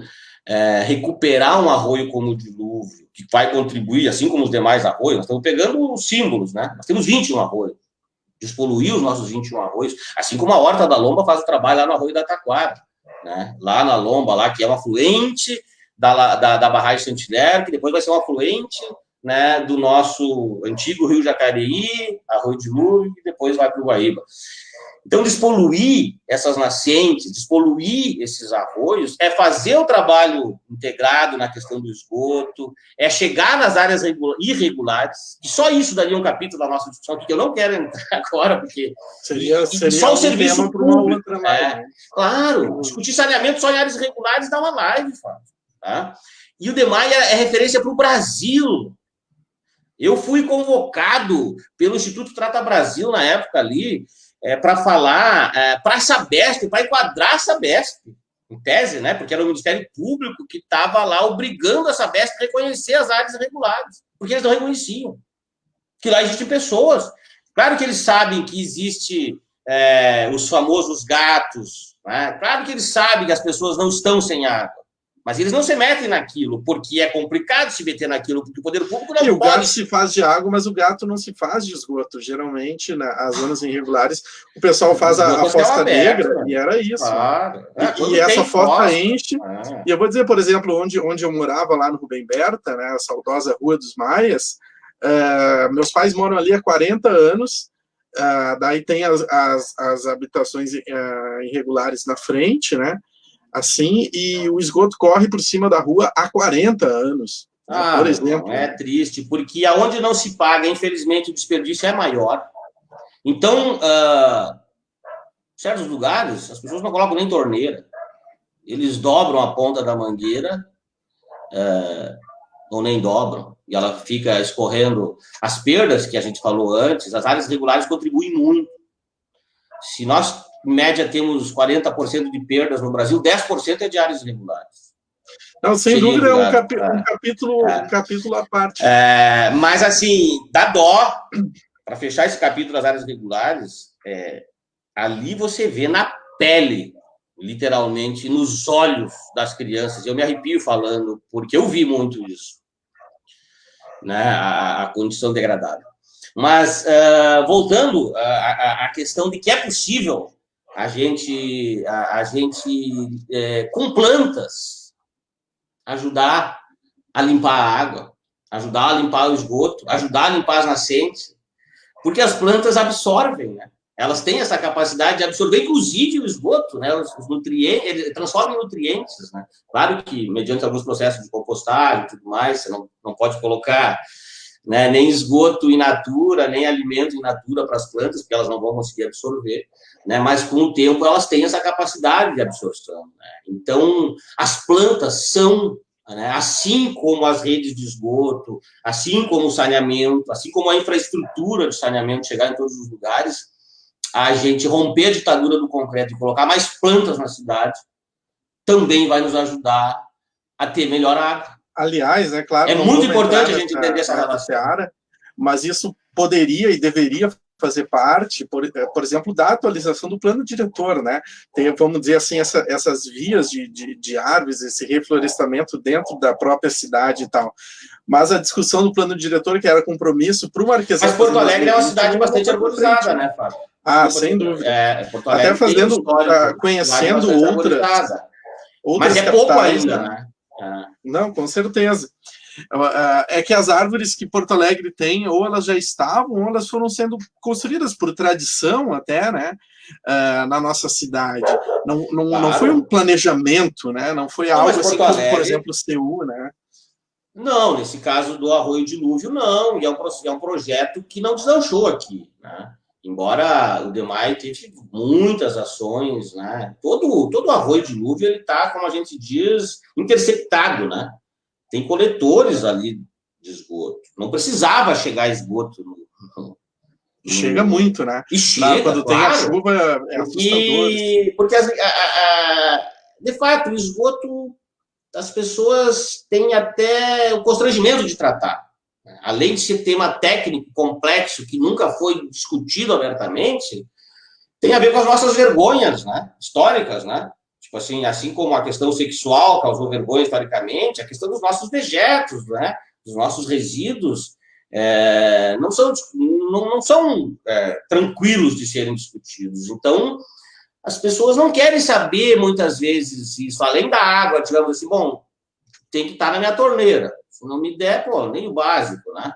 recuperar um arroio como o Dilúvio, que vai contribuir, assim como os demais arroios, nós estamos pegando os símbolos, né? Nós temos 21 arroios. Despoluir os nossos 21 arroios, assim como a Horta da Lomba faz o trabalho lá no Arroio da Taquara, né? Lá na Lomba, lá, que é um afluente da barragem Saint-Hilaire, que depois vai ser um afluente, né, do nosso antigo Rio Jacareí, Arroio Dilúvio, e depois vai para o Guaíba. Então, despoluir essas nascentes, despoluir esses arroios, é fazer o trabalho integrado na questão do esgoto, é chegar nas áreas irregulares, e só isso daria um capítulo da nossa discussão, que eu não quero entrar agora, porque seria só o serviço público. Claro, discutir saneamento só em áreas irregulares dá uma live, Fábio. Tá? E o DEMAI é referência para o Brasil. Eu fui convocado pelo Instituto Trata Brasil, na época ali, para falar para a Sabesp, para enquadrar a Sabesp, em tese, né? Porque era o Ministério Público que estava lá obrigando a Sabesp a reconhecer as áreas irregulares, porque eles não reconheciam. Que lá existem pessoas. Claro que eles sabem que existe os famosos gatos, né? Claro que eles sabem que as pessoas não estão sem água, mas eles não se metem naquilo, porque é complicado se meter naquilo, porque o poder público não pode. E o gato se faz de água, mas o gato não se faz de esgoto. Geralmente, nas zonas irregulares, o pessoal faz a fossa negra, e era isso. Claro. E essa fossa enche. E eu vou dizer, por exemplo, onde eu morava, lá no Rubem Berta, né, a saudosa Rua dos Maias, meus pais moram ali há 40 anos, daí tem as habitações irregulares na frente, né? Assim, e o esgoto corre por cima da rua há 40 anos, por exemplo. É triste, porque aonde não se paga, infelizmente, o desperdício é maior. Então, certos lugares, as pessoas não colocam nem torneira. Eles dobram a ponta da mangueira, ou nem dobram, e ela fica escorrendo. As perdas que a gente falou antes, as áreas regulares contribuem muito. Se nós, em média, temos 40% de perdas no Brasil, 10% é de áreas irregulares. Não, sem dúvida, é um capítulo à parte. Mas, assim, dá dó, para fechar esse capítulo das áreas regulares, ali você vê na pele, literalmente, nos olhos das crianças. Eu me arrepio falando, porque eu vi muito isso, né? A condição degradada. Mas, voltando à questão de que é possível a gente com plantas, ajudar a limpar a água, ajudar a limpar o esgoto, ajudar a limpar as nascentes, porque as plantas absorvem, né? Elas têm essa capacidade de absorver, inclusive, o esgoto, né? Os nutrientes, eles transformam em nutrientes, né? Claro que, mediante alguns processos de compostagem e tudo mais, você não pode colocar, né, nem esgoto in natura, nem alimento in natura para as plantas, porque elas não vão conseguir absorver, né? Mas, com o tempo, elas têm essa capacidade de absorção, né? Então, as plantas são, né, assim como as redes de esgoto, assim como o saneamento, assim como a infraestrutura de saneamento chegar em todos os lugares, a gente romper a ditadura do concreto e colocar mais plantas na cidade também vai nos ajudar a ter melhor água. Aliás, é claro... É muito importante a gente entender essa relação. Mas isso poderia e deveria fazer parte, por exemplo, da atualização do plano diretor, né? Tem, vamos dizer assim, essas vias de árvores, esse reflorestamento dentro da própria cidade e tal. Mas a discussão do plano diretor, que era compromisso para o Marquesão... Mas Porto Alegre é uma cidade bastante arborizada, né, Fábio? Sem dúvida. Porto Alegre até fazendo, conhecendo outras mas é pouco ainda, né? Não, com certeza. É que as árvores que Porto Alegre tem, ou elas já estavam, ou elas foram sendo construídas por tradição até, né, na nossa cidade. Não foi um planejamento, né? Não foi algo assim como, por exemplo, o CU, né? Não, nesse caso do Arroio Dilúvio, não. E é um projeto que não deslanchou aqui, né? Embora o DEMAI teve muitas ações, né? Todo o Arroio Dilúvio, ele está, como a gente diz, interceptado, né? Tem coletores ali de esgoto. Não precisava chegar esgoto. Chega muito, né? E chega, quando tem a chuva, é assustador. Porque, de fato, o esgoto, as pessoas têm até o constrangimento de tratar. Além de ser tema técnico complexo, que nunca foi discutido abertamente, tem a ver com as nossas vergonhas, né? Históricas, né? Tipo assim como a questão sexual causou vergonha historicamente, a questão dos nossos dejetos, né? Dos nossos resíduos, não são tranquilos de serem discutidos. Então, as pessoas não querem saber, muitas vezes, isso. Além da água, digamos assim, bom, tem que estar na minha torneira. Se não me der, nem o básico, né?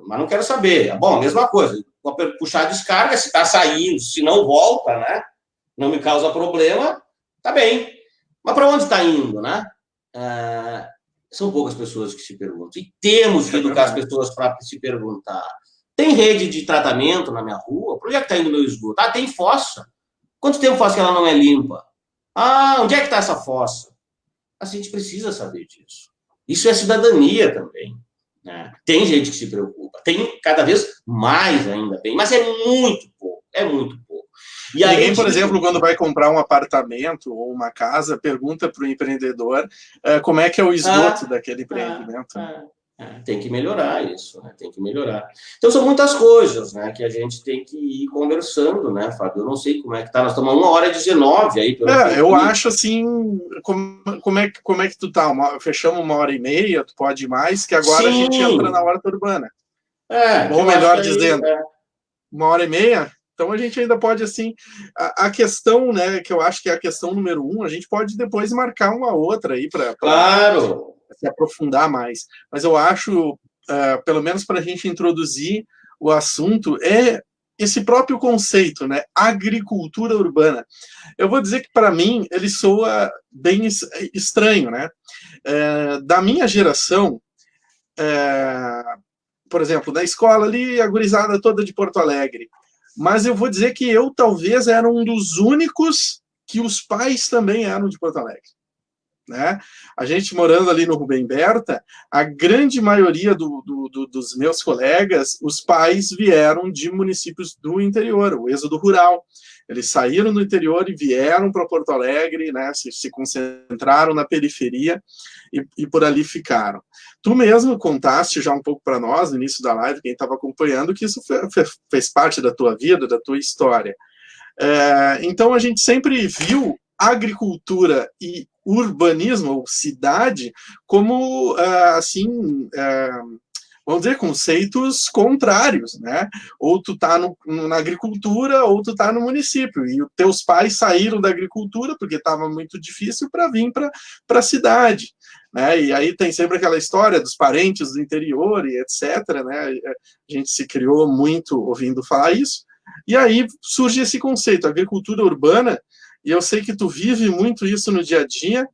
Mas não quero saber. Bom, mesma coisa. Vou puxar a descarga, se está saindo, se não volta, né? Não me causa problema, tá bem. Mas para onde está indo, né? São poucas pessoas que se perguntam. E temos que educar as pessoas para se perguntar. Tem rede de tratamento na minha rua? Por onde é que está indo o meu esgoto? Tem fossa. Quanto tempo faz que ela não é limpa? Onde é que está essa fossa? a gente precisa saber disso. Isso é cidadania também, né? Tem gente que se preocupa, tem cada vez mais ainda bem, mas é muito pouco, é muito pouco. E ninguém, por exemplo, quando vai comprar um apartamento ou uma casa, pergunta para o empreendedor como é que é o esgoto daquele empreendimento. Tem que melhorar isso, né? Tem que melhorar. Então, são muitas coisas, né, que a gente tem que ir conversando, né, Fábio? Eu não sei como é que tá, nós estamos a 1h19 aí. Eu acho assim, como é que tu tá? Fechamos 1h30, tu pode ir mais, que agora a gente entra na horta urbana. Ou melhor dizendo, 1h30, então a gente ainda pode, assim, a questão, né, que eu acho que é a questão número 1, a gente pode depois marcar uma outra aí para claro, se aprofundar mais. Mas eu acho, pelo menos para a gente introduzir o assunto, é esse próprio conceito, né? Agricultura urbana. Eu vou dizer que, para mim, ele soa bem estranho, né? Da minha geração, por exemplo, da escola ali, a gurizada toda de Porto Alegre. Mas eu vou dizer que eu talvez era um dos únicos que os pais também eram de Porto Alegre. Né? A gente morando ali no Rubem Berta, a grande maioria dos meus colegas, os pais vieram de municípios do interior, o êxodo rural. Eles saíram do interior e vieram para Porto Alegre, né? Se concentraram na periferia e por ali ficaram. Tu mesmo contaste já um pouco para nós, no início da live, quem estava acompanhando, que isso fez parte da tua vida, da tua história. Então, a gente sempre viu agricultura e urbanismo, ou cidade, como, assim, vamos dizer, conceitos contrários, né? Ou tu tá na agricultura, ou tu tá no município, e os teus pais saíram da agricultura, porque estava muito difícil, para vir para a cidade, né? E aí tem sempre aquela história dos parentes do interior, e etc., né? A gente se criou muito ouvindo falar isso, e aí surge esse conceito, agricultura urbana, e eu sei que tu vive muito isso no dia a dia.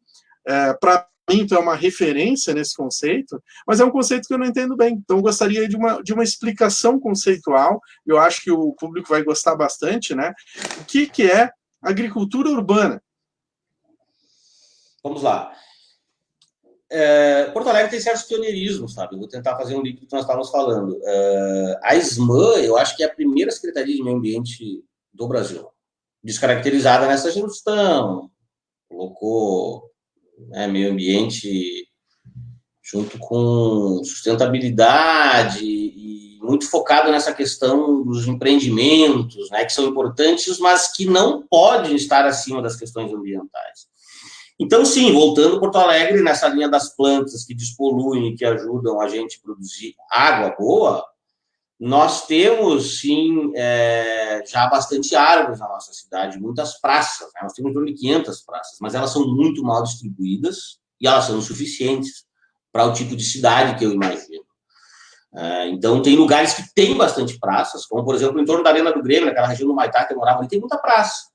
Para mim, tu é uma referência nesse conceito, mas é um conceito que eu não entendo bem. Então, eu gostaria de uma explicação conceitual. Eu acho que o público vai gostar bastante, né? O que é agricultura urbana? Vamos lá. Porto Alegre tem certos pioneirismos, sabe? Eu vou tentar fazer um link do que nós estávamos falando. A SMAN, eu acho que é a primeira Secretaria de Meio Ambiente do Brasil, descaracterizada nessa gestão, colocou, né, meio ambiente junto com sustentabilidade e muito focado nessa questão dos empreendimentos, né, que são importantes, mas que não podem estar acima das questões ambientais. Então, sim, voltando a Porto Alegre, nessa linha das plantas que despoluem e que ajudam a gente a produzir água boa, nós temos, sim, já bastante árvores na nossa cidade, muitas praças, né? Nós temos em torno de 500 praças, mas elas são muito mal distribuídas e elas são insuficientes para o tipo de cidade que eu imagino. Então, tem lugares que tem bastante praças, como, por exemplo, em torno da Arena do Grêmio, naquela região do Maitá que eu morava ali, tem muita praça.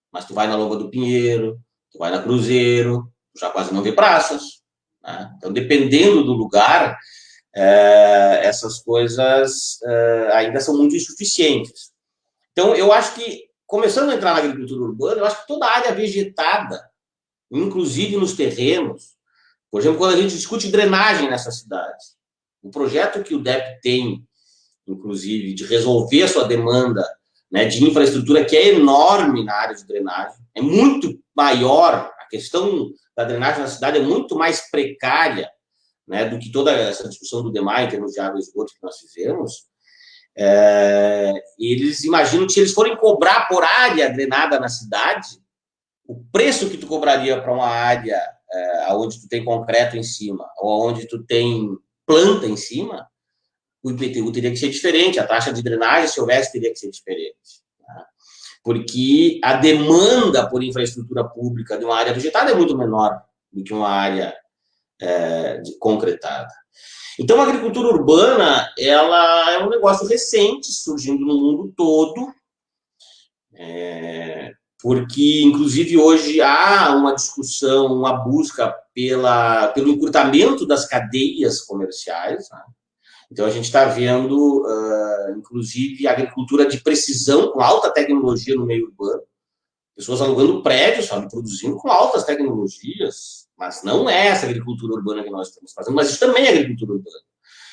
Mas tu vai na Lomba do Pinheiro, tu vai na Cruzeiro, tu já quase não vê praças, né? Então, dependendo do lugar, essas coisas ainda são muito insuficientes. Então, eu acho que, começando a entrar na agricultura urbana, eu acho que toda a área vegetada, inclusive nos terrenos, por exemplo, quando a gente discute drenagem nessa cidade, o projeto que o DEP tem, inclusive, de resolver a sua demanda, né, de infraestrutura, que é enorme na área de drenagem, é muito maior, a questão da drenagem na cidade é muito mais precária, né, do que toda essa discussão do DEMAI em termos de água e esgoto que nós fizemos. Eles imaginam que se eles forem cobrar por área drenada na cidade, o preço que tu cobraria para uma área onde tu tem concreto em cima, ou onde tu tem planta em cima, o IPTU teria que ser diferente, a taxa de drenagem, se houvesse, teria que ser diferente. Tá? Porque a demanda por infraestrutura pública de uma área vegetada é muito menor do que uma área concretada. Então, a agricultura urbana, ela é um negócio recente, surgindo no mundo todo, porque, inclusive, hoje há uma discussão, uma busca pelo encurtamento das cadeias comerciais, né? Então, a gente está vendo, inclusive, agricultura de precisão, com alta tecnologia no meio urbano, pessoas alugando prédios, sabe, produzindo com altas tecnologias, Mas não é essa agricultura urbana que nós estamos fazendo, mas isso também é agricultura urbana.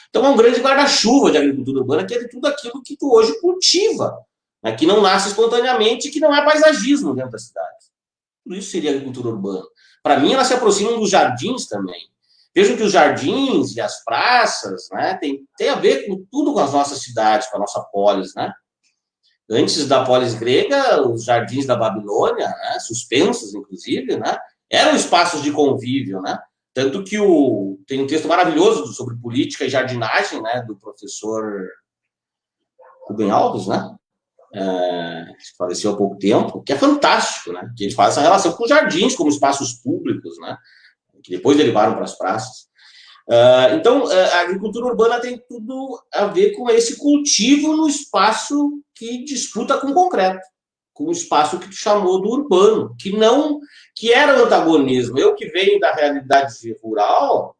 Então é um grande guarda-chuva de agricultura urbana, que é de tudo aquilo que tu hoje cultiva, né, que não nasce espontaneamente e que não é paisagismo dentro da cidade. Tudo isso seria agricultura urbana. Para mim, ela se aproxima dos jardins também. Vejam que os jardins e as praças, né, tem a ver com tudo com as nossas cidades, com a nossa polis, né? Antes da polis grega, os jardins da Babilônia, né, suspensos, inclusive, né, eram espaços de convívio, né? Tanto que tem um texto maravilhoso sobre política e jardinagem, né, do professor Rubem Alves, né? Que faleceu há pouco tempo, que é fantástico, né? Que ele faz essa relação com os jardins como espaços públicos, né? Que depois derivaram para as praças. Então, a agricultura urbana tem tudo a ver com esse cultivo no espaço que disputa com o concreto, com o espaço que tu chamou do urbano, que era o antagonismo. Eu que venho da realidade rural,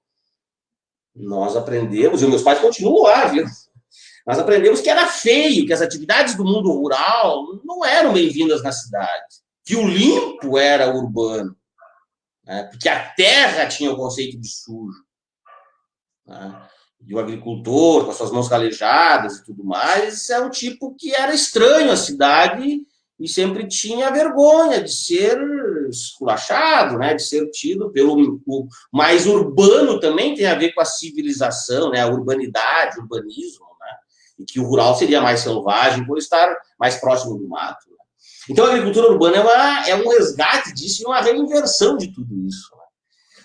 nós aprendemos, e meus pais continuam lá, viu? Nós aprendemos que era feio, que as atividades do mundo rural não eram bem-vindas na cidade, que o limpo era urbano, né? Porque a terra tinha o conceito de sujo, né? E o agricultor, com as suas mãos calejadas e tudo mais, é um tipo que era estranho à cidade e sempre tinha vergonha de ser esculachado, né? De ser tido pelo mais urbano. Também tem a ver com a civilização, né? A urbanidade, o urbanismo, né? E que o rural seria mais selvagem por estar mais próximo do mato, né? Então a agricultura urbana é um resgate disso e uma reinversão de tudo isso, né?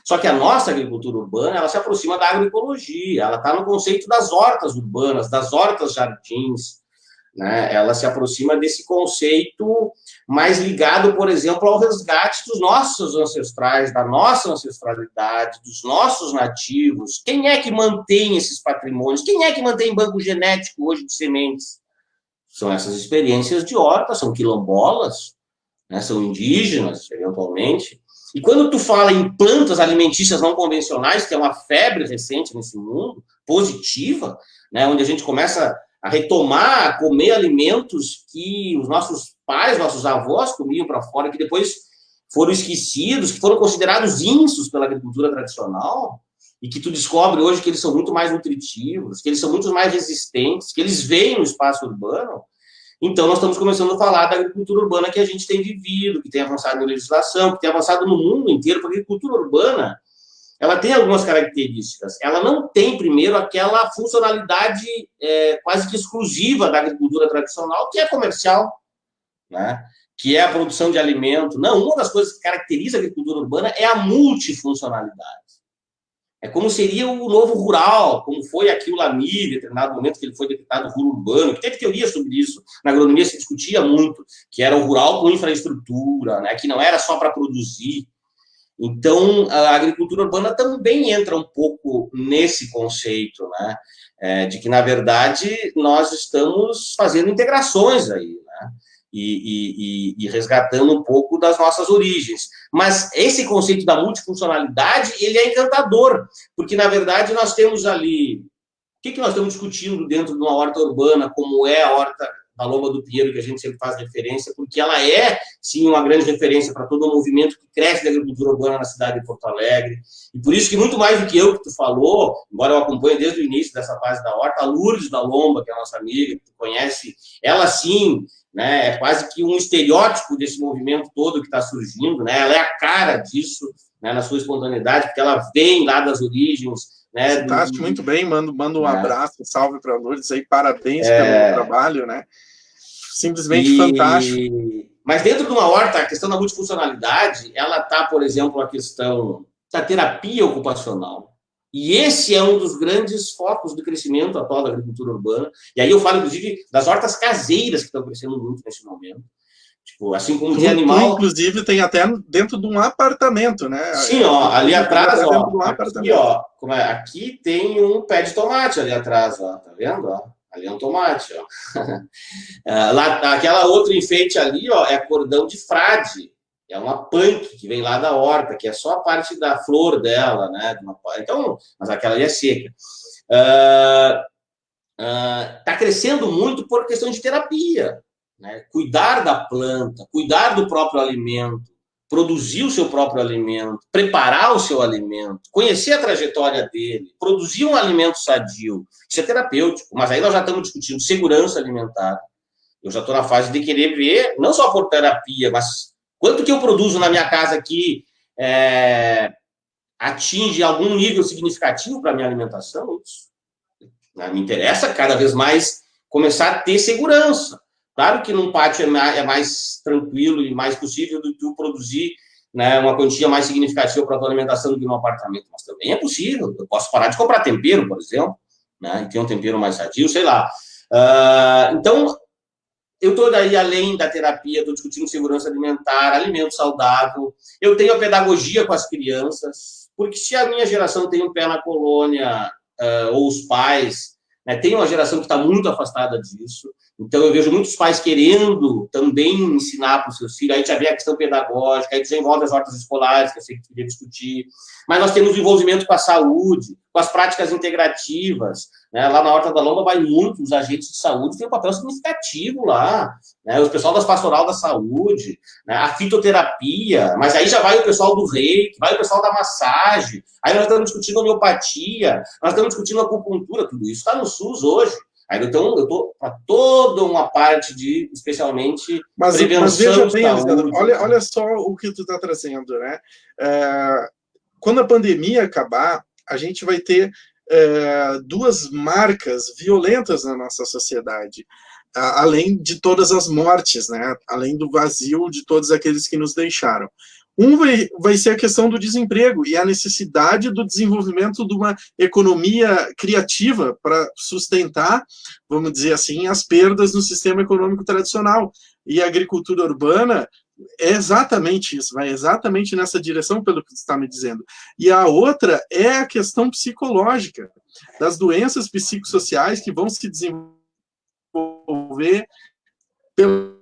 Só que a nossa agricultura urbana, ela se aproxima da agroecologia, ela está no conceito das hortas urbanas, das hortas jardins, né? Ela se aproxima desse conceito mais ligado, por exemplo, ao resgate dos nossos ancestrais, da nossa ancestralidade, dos nossos nativos. Quem é que mantém esses patrimônios? Quem é que mantém banco genético hoje de sementes? São essas experiências de horta, são quilombolas, né? São indígenas, eventualmente. E quando tu fala em plantas alimentícias não convencionais, que é uma febre recente nesse mundo, positiva, né, onde a gente começa a retomar, a comer alimentos que os nossos pais, nossos avós comiam para fora, que depois foram esquecidos, que foram considerados insos pela agricultura tradicional, e que tu descobre hoje que eles são muito mais nutritivos, que eles são muito mais resistentes, que eles vêm no espaço urbano. Então, nós estamos começando a falar da agricultura urbana que a gente tem vivido, que tem avançado na legislação, que tem avançado no mundo inteiro, porque a agricultura urbana, ela tem algumas características. Ela não tem, primeiro, aquela funcionalidade quase que exclusiva da agricultura tradicional, que é comercial, né? Que é a produção de alimento. Não, uma das coisas que caracteriza a agricultura urbana é a multifuncionalidade. É como seria o novo rural, como foi aqui o Lamir, em determinado momento que ele foi decretado rural urbano, que teve teoria sobre isso. Na agronomia se discutia muito, que era o rural com infraestrutura, né, que não era só para produzir. Então, a agricultura urbana também entra um pouco nesse conceito, né, de que, na verdade, nós estamos fazendo integrações aí, né? E resgatando um pouco das nossas origens. Mas esse conceito da multifuncionalidade, ele é encantador, porque, na verdade, nós temos ali... O que nós estamos discutindo dentro de uma horta urbana, como é a horta da Lomba do Pinheiro, que a gente sempre faz referência, porque ela é, sim, uma grande referência para todo o movimento que cresce da agricultura urbana na cidade de Porto Alegre. E por isso que, muito mais do que eu que tu falou, embora eu acompanhe desde o início dessa fase da horta, a Lourdes da Lomba, que é a nossa amiga, que tu conhece, ela, sim, né, é quase que um estereótipo desse movimento todo que está surgindo, né? Ela é a cara disso, né, na sua espontaneidade, porque ela vem lá das origens, né? Citaste muito bem, mando um abraço, um salve para a Lourdes aí, parabéns pelo trabalho, né? Simplesmente fantástico. Mas dentro de uma horta, a questão da multifuncionalidade, ela está, por exemplo, a questão da terapia ocupacional. E esse é um dos grandes focos do crescimento atual da agricultura urbana. E aí eu falo, inclusive, das hortas caseiras que estão crescendo muito nesse momento. Tipo, assim como tem animal... inclusive, tem até dentro de um apartamento, né? Sim, ó, ali atrás, ó, aqui tem um pé de tomate ali atrás, ó, tá vendo? Ó, ali é um tomate, ó. Lá, aquela outra enfeite ali, ó, é cordão de frade. É uma punk que vem lá da horta, que é só a parte da flor dela, né? Então, mas aquela ali é seca. Tá crescendo muito por questão de terapia, né? Cuidar da planta, cuidar do próprio alimento, produzir o seu próprio alimento, preparar o seu alimento, conhecer a trajetória dele, produzir um alimento sadio, isso é terapêutico, mas aí nós já estamos discutindo segurança alimentar. Eu já estou na fase de querer ver, não só por terapia, mas quanto que eu produzo na minha casa aqui atinge algum nível significativo para a minha alimentação. Isso, né? Me interessa cada vez mais começar a ter segurança. Claro que num pátio é mais tranquilo e mais possível do que tu produzir, né, uma quantia mais significativa para a tua alimentação do que num apartamento, mas também é possível. Eu posso parar de comprar tempero, por exemplo, né, e ter um tempero mais sadio, sei lá. Então, eu estou daí além da terapia, estou discutindo segurança alimentar, alimento saudável, eu tenho a pedagogia com as crianças, porque se a minha geração tem um pé na colônia, ou os pais, né, tem uma geração que está muito afastada disso. Então, eu vejo muitos pais querendo também ensinar para os seus filhos. Aí já vê a questão pedagógica, aí desenvolve as hortas escolares, que eu sei que queria discutir. Mas nós temos o envolvimento com a saúde, com as práticas integrativas. Né? Lá na Horta da Lomba vai muito, os agentes de saúde têm um papel significativo lá. Né? O pessoal das pastoral da saúde, né? A fitoterapia, mas aí já vai o pessoal do reiki, vai o pessoal da massagem. Aí nós estamos discutindo homeopatia, nós estamos discutindo acupuntura, tudo isso está no SUS hoje. Então, eu estou para toda uma parte de, especialmente, prevenção. Mas veja bem, Alexandre, olha só o que tu está trazendo, né? Quando a pandemia acabar, a gente vai ter duas marcas violentas na nossa sociedade, além de todas as mortes, né? Além do vazio de todos aqueles que nos deixaram. Vai ser a questão do desemprego e a necessidade do desenvolvimento de uma economia criativa para sustentar, vamos dizer assim, as perdas no sistema econômico tradicional. E a agricultura urbana é exatamente isso, vai exatamente nessa direção, pelo que você está me dizendo. E a outra é a questão psicológica, das doenças psicossociais que vão se desenvolver pela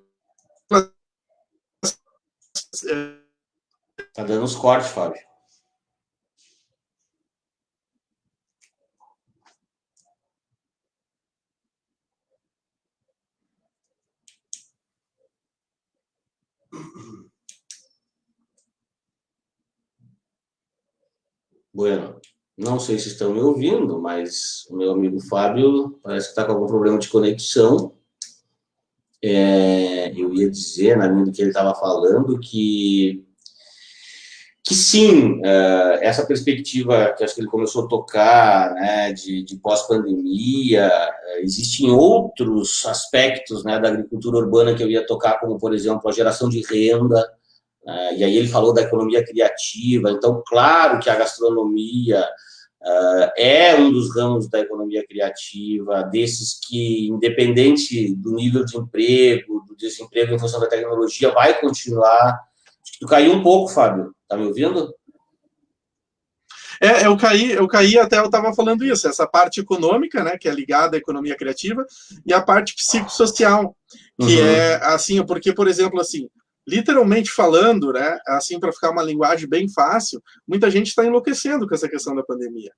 Tá dando uns cortes, Fábio. Bueno, não sei se estão me ouvindo, mas o meu amigo Fábio parece que está com algum problema de conexão. Eu ia dizer, na linha do que ele estava falando, que sim, essa perspectiva que acho que ele começou a tocar, né, de pós-pandemia, existem outros aspectos, né, da agricultura urbana que eu ia tocar, como, por exemplo, a geração de renda, e aí ele falou da economia criativa. Então, claro que a gastronomia é um dos ramos da economia criativa, desses que, independente do nível de emprego, do desemprego em função da tecnologia, vai continuar. Tu caiu um pouco, Fábio. Tá me ouvindo? Eu caí até eu estava falando isso, essa parte econômica, né, que é ligada à economia criativa, e a parte psicossocial, que é assim, porque, por exemplo, assim, literalmente falando, né, assim, para ficar uma linguagem bem fácil, muita gente está enlouquecendo com essa questão da pandemia.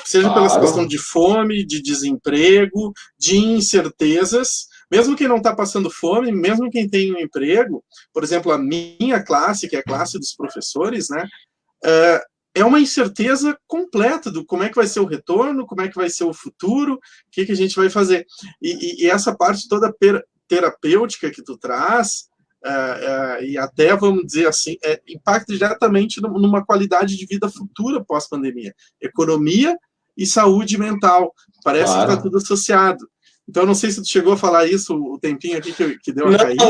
Seja pela questão de fome, de desemprego, de incertezas. Mesmo quem não está passando fome, mesmo quem tem um emprego, por exemplo, a minha classe, que é a classe dos professores, né, é uma incerteza completa do como é que vai ser o retorno, como é que vai ser o futuro, o que a gente vai fazer. E essa parte toda terapêutica que tu traz, e até, vamos dizer assim, impacta diretamente numa qualidade de vida futura pós-pandemia. Economia e saúde mental. Parece que está tudo associado. Então, não sei se tu chegou a falar isso o tempinho aqui que deu a caída.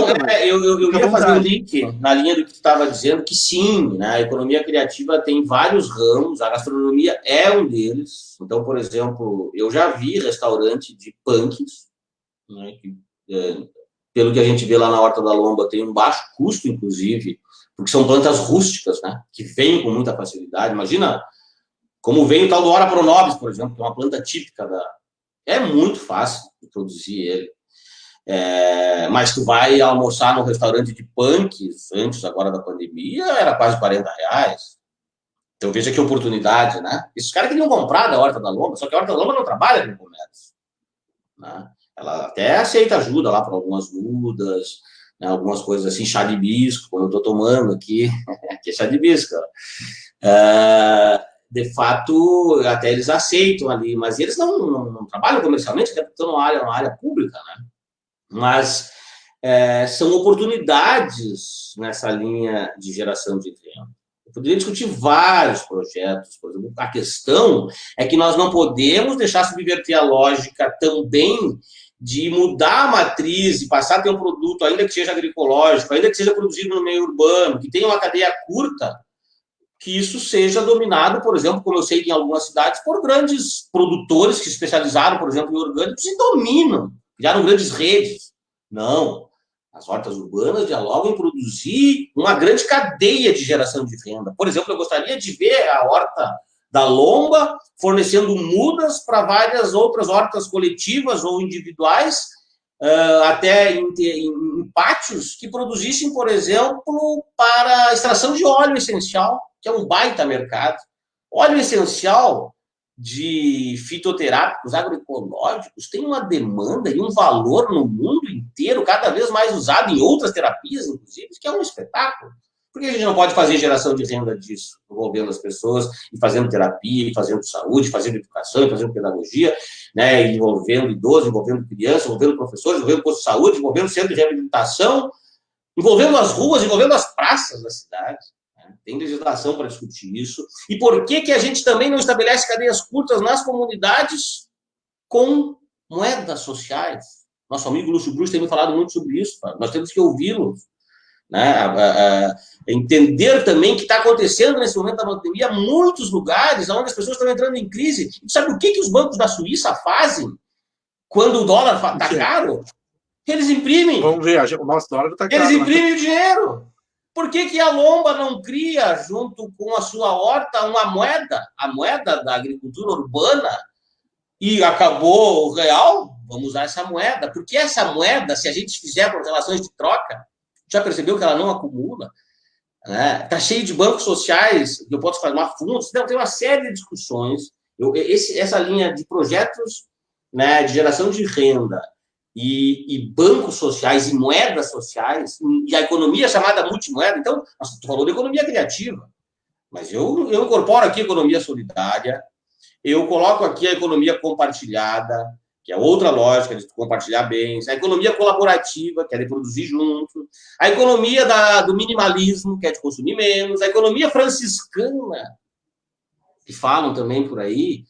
Eu ia fazer um link na linha do que tu estava dizendo, que sim, né, a economia criativa tem vários ramos, a gastronomia é um deles. Então, por exemplo, eu já vi restaurante de punks, né, que, pelo que a gente vê lá na Horta da Lomba, tem um baixo custo, inclusive, porque são plantas rústicas, né, que vêm com muita facilidade. Imagina como vem o tal do Ora Pronobis, por exemplo, que é uma planta típica da... É muito fácil de produzir ele. Mas tu vai almoçar no restaurante de punks, antes agora da pandemia, era quase R$40. Então veja que oportunidade, né? Esses caras queriam comprar da Horta da Lomba, só que a Horta da Lomba não trabalha no comércio, né? Ela até aceita ajuda lá para algumas mudas, né, algumas coisas assim, chá de hibisco, como eu estou tomando aqui, que é chá de hibisco. De fato, até eles aceitam ali, mas eles não trabalham comercialmente, até porque estão numa área pública, né? Mas são oportunidades nessa linha de geração de renda. Eu poderia discutir vários projetos, por exemplo. A questão é que nós não podemos deixar subverter a lógica também de mudar a matriz e passar a ter um produto, ainda que seja agroecológico, ainda que seja produzido no meio urbano, que tenha uma cadeia curta, que isso seja dominado, por exemplo, como eu sei que em algumas cidades, por grandes produtores que se especializaram, por exemplo, em orgânicos e dominam, criaram grandes redes. Não. As hortas urbanas dialogam em produzir uma grande cadeia de geração de renda. Por exemplo, eu gostaria de ver a horta da Lomba fornecendo mudas para várias outras hortas coletivas ou individuais, até em pátios, que produzissem, por exemplo, para extração de óleo essencial, que é um baita mercado. Óleo essencial de fitoterápicos agroecológicos tem uma demanda e um valor no mundo inteiro, cada vez mais usado em outras terapias, inclusive, que é um espetáculo. Por que a gente não pode fazer geração de renda disso, envolvendo as pessoas, e fazendo terapia, e fazendo saúde, fazendo educação, e fazendo pedagogia, né, envolvendo idosos, envolvendo crianças, envolvendo professores, envolvendo posto de saúde, envolvendo centro de reabilitação, envolvendo as ruas, envolvendo as praças da cidade. Tem legislação para discutir isso. E por que a gente também não estabelece cadeias curtas nas comunidades com moedas sociais? Nosso amigo Lúcio Bruce tem me falado muito sobre isso. Nós temos que ouvi-lo. Né? Entender também que está acontecendo nesse momento da pandemia muitos lugares onde as pessoas estão entrando em crise. E sabe o que os bancos da Suíça fazem quando o dólar está caro? Eles imprimem. Vamos ver, o nosso dólar está caro. Eles imprimem o dinheiro. Por que a Lomba não cria, junto com a sua horta, uma moeda, a moeda da agricultura urbana, e acabou o real? Vamos usar essa moeda. Porque essa moeda, se a gente fizer por relações de troca, já percebeu que ela não acumula? Está cheio de bancos sociais, que eu posso formar fundos, então, tem uma série de discussões. Essa linha de projetos, né, de geração de renda, e bancos sociais e moedas sociais, e a economia chamada multimoeda. Então, tu falou de economia criativa, mas eu incorporo aqui a economia solidária, eu coloco aqui a economia compartilhada, que é outra lógica de compartilhar bens, a economia colaborativa, que é de produzir junto, a economia do minimalismo, que é de consumir menos, a economia franciscana, que falam também por aí,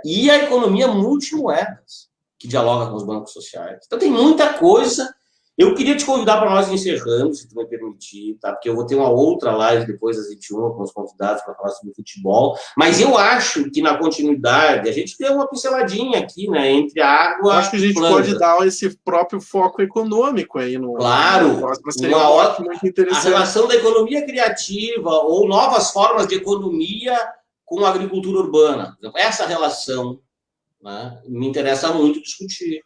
e a economia multimoedas, que dialoga com os bancos sociais. Então, tem muita coisa. Eu queria te convidar para nós encerrarmos, se tu me permitir, tá? Porque eu vou ter uma outra live depois das 21 com os convidados para falar sobre futebol. Mas eu acho que, na continuidade, a gente deu uma pinceladinha aqui, né? Entre a água. Eu acho que a gente pode dar esse próprio foco econômico aí no. Claro, muito interessante. A relação da economia criativa ou novas formas de economia com a agricultura urbana. Essa relação, né, me interessa muito discutir.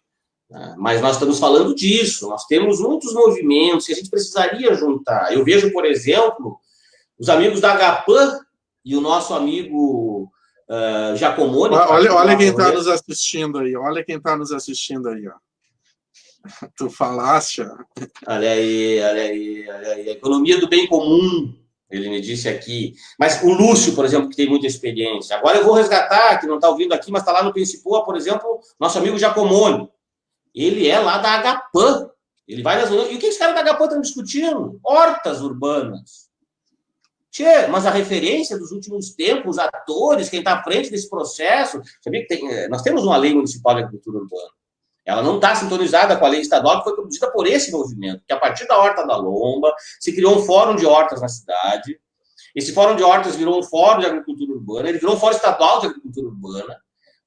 Mas nós estamos falando disso, nós temos muitos movimentos que a gente precisaria juntar. Eu vejo, por exemplo, os amigos da Agapan e o nosso amigo Giacomoni. Olha quem está nos assistindo aí, ó. Tu falaste. Olha aí. A economia do bem comum, ele me disse aqui. Mas o Lúcio, por exemplo, que tem muita experiência. Agora eu vou resgatar, que não está ouvindo aqui, mas está lá no Principua, por exemplo, nosso amigo Giacomoni. Ele é lá da Agapan. Ele vai nas reuniões. E o que os caras da Agapan estão discutindo? Hortas urbanas. Tchê, mas a referência dos últimos tempos, os atores, quem está à frente desse processo... Sabia que nós temos uma lei municipal de agricultura urbana. Ela não está sintonizada com a lei estadual que foi produzida por esse movimento, que a partir da Horta da Lomba se criou um fórum de hortas na cidade. Esse fórum de hortas virou um fórum de agricultura urbana, ele virou um fórum estadual de agricultura urbana.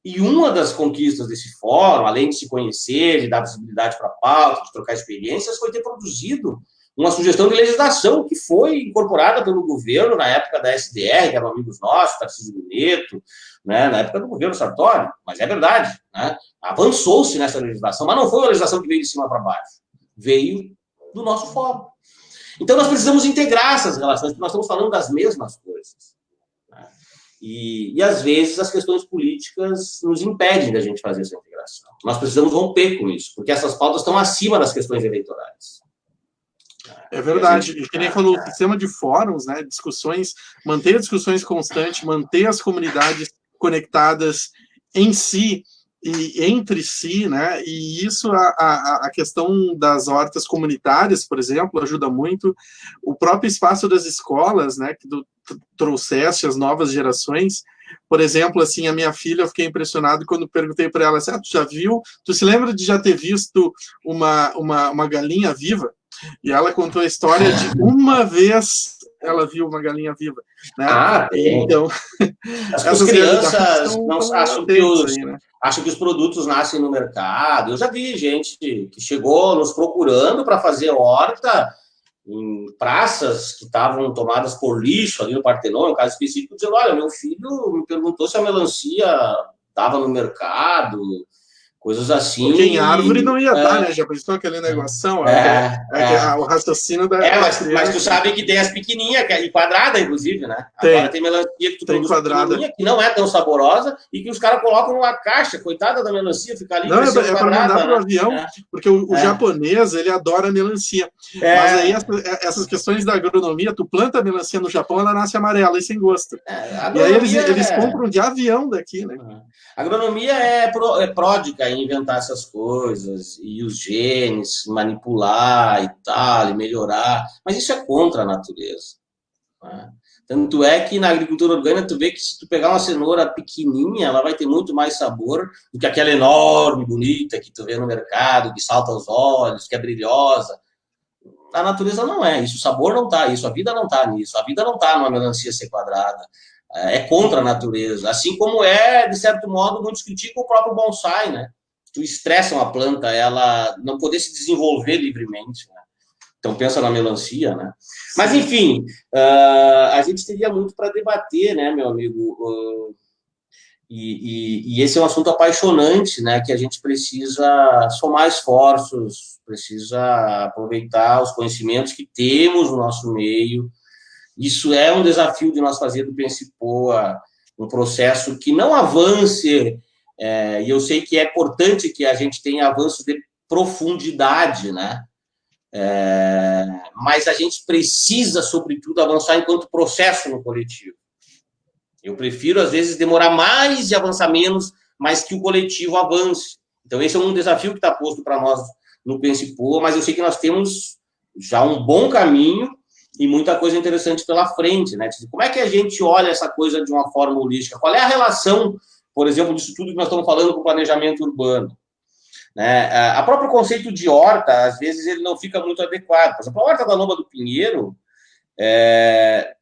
E uma das conquistas desse fórum, além de se conhecer, de dar visibilidade para a pauta, de trocar experiências, foi ter produzido uma sugestão de legislação que foi incorporada pelo governo na época da SDR, que eram amigos nossos, Tarcísio Neto, né, na época do governo Sartori, mas é verdade, né? Avançou-se nessa legislação, mas não foi uma legislação que veio de cima para baixo, veio do nosso fórum. Então nós precisamos integrar essas relações, porque nós estamos falando das mesmas coisas. E às vezes, as questões políticas nos impedem da gente fazer essa integração. educação. Nós precisamos romper com isso, porque essas pautas estão acima das questões eleitorais. É verdade. E que nem falou, o sistema de fóruns, né, discussões, manter discussões constantes, manter as comunidades conectadas em si e entre si, né, e isso, a questão das hortas comunitárias, por exemplo, ajuda muito. O próprio espaço das escolas, né, que tu trouxeste as novas gerações. Por exemplo, assim, a minha filha, eu fiquei impressionado quando perguntei para ela assim, tu já viu, tu se lembra de já ter visto uma galinha viva? E ela contou a história de uma vez ela viu uma galinha viva, né? Então, as crianças não acham que os produtos nascem no mercado. Eu já vi gente que chegou nos procurando para fazer horta em praças que estavam tomadas por lixo ali no Partenon, um caso específico, dizendo, olha, meu filho me perguntou se a melancia estava no mercado, coisas assim. Porque em árvore não ia dar, né? Já pensou aquele negoção? O raciocínio da mas tu sabe que tem as pequenininhas, e quadrada, inclusive, né? Agora tem melancia que tu produz pequenininha, que não é tão saborosa, e que os caras colocam numa caixa, coitada da melancia, fica ali. Não, é para mandar pro avião, porque o japonês, ele adora melancia. Mas aí essas questões da agronomia, tu planta a melancia no Japão, ela nasce amarela e sem gosto. E aí eles compram de avião daqui, né? A agronomia é pródiga em inventar essas coisas, e os genes, manipular e tal, e melhorar, mas isso é contra a natureza. Né? Tanto é que na agricultura orgânica tu vê que se tu pegar uma cenoura pequenininha, ela vai ter muito mais sabor do que aquela enorme, bonita, que tu vê no mercado, que salta aos olhos, que é brilhosa. A natureza não é isso, o sabor não está isso, a vida não está nisso, a vida não está numa melancia ser quadrada. É contra a natureza, assim como de certo modo, muitos criticam o próprio bonsai, né? Tu estressa uma planta, ela não poder se desenvolver livremente, né? Então pensa na melancia, né? Mas enfim, a gente teria muito para debater, né, meu amigo? E esse é um assunto apaixonante, né? Que a gente precisa somar esforços, precisa aproveitar os conhecimentos que temos no nosso meio. Isso é um desafio de nós fazer do Pense-Poa um processo que não avance, e eu sei que é importante que a gente tenha avanços de profundidade, né? Mas a gente precisa, sobretudo, avançar enquanto processo no coletivo. Eu prefiro, às vezes, demorar mais e avançar menos, mas que o coletivo avance. Então, esse é um desafio que está posto para nós no Pense-Poa, mas eu sei que nós temos já um bom caminho e muita coisa interessante pela frente, né? Como é que a gente olha essa coisa de uma forma holística? Qual é a relação, por exemplo, disso tudo que nós estamos falando com o planejamento urbano? Né? A próprio conceito de horta, às vezes, ele não fica muito adequado. Por exemplo, a Horta da Lomba do Pinheiro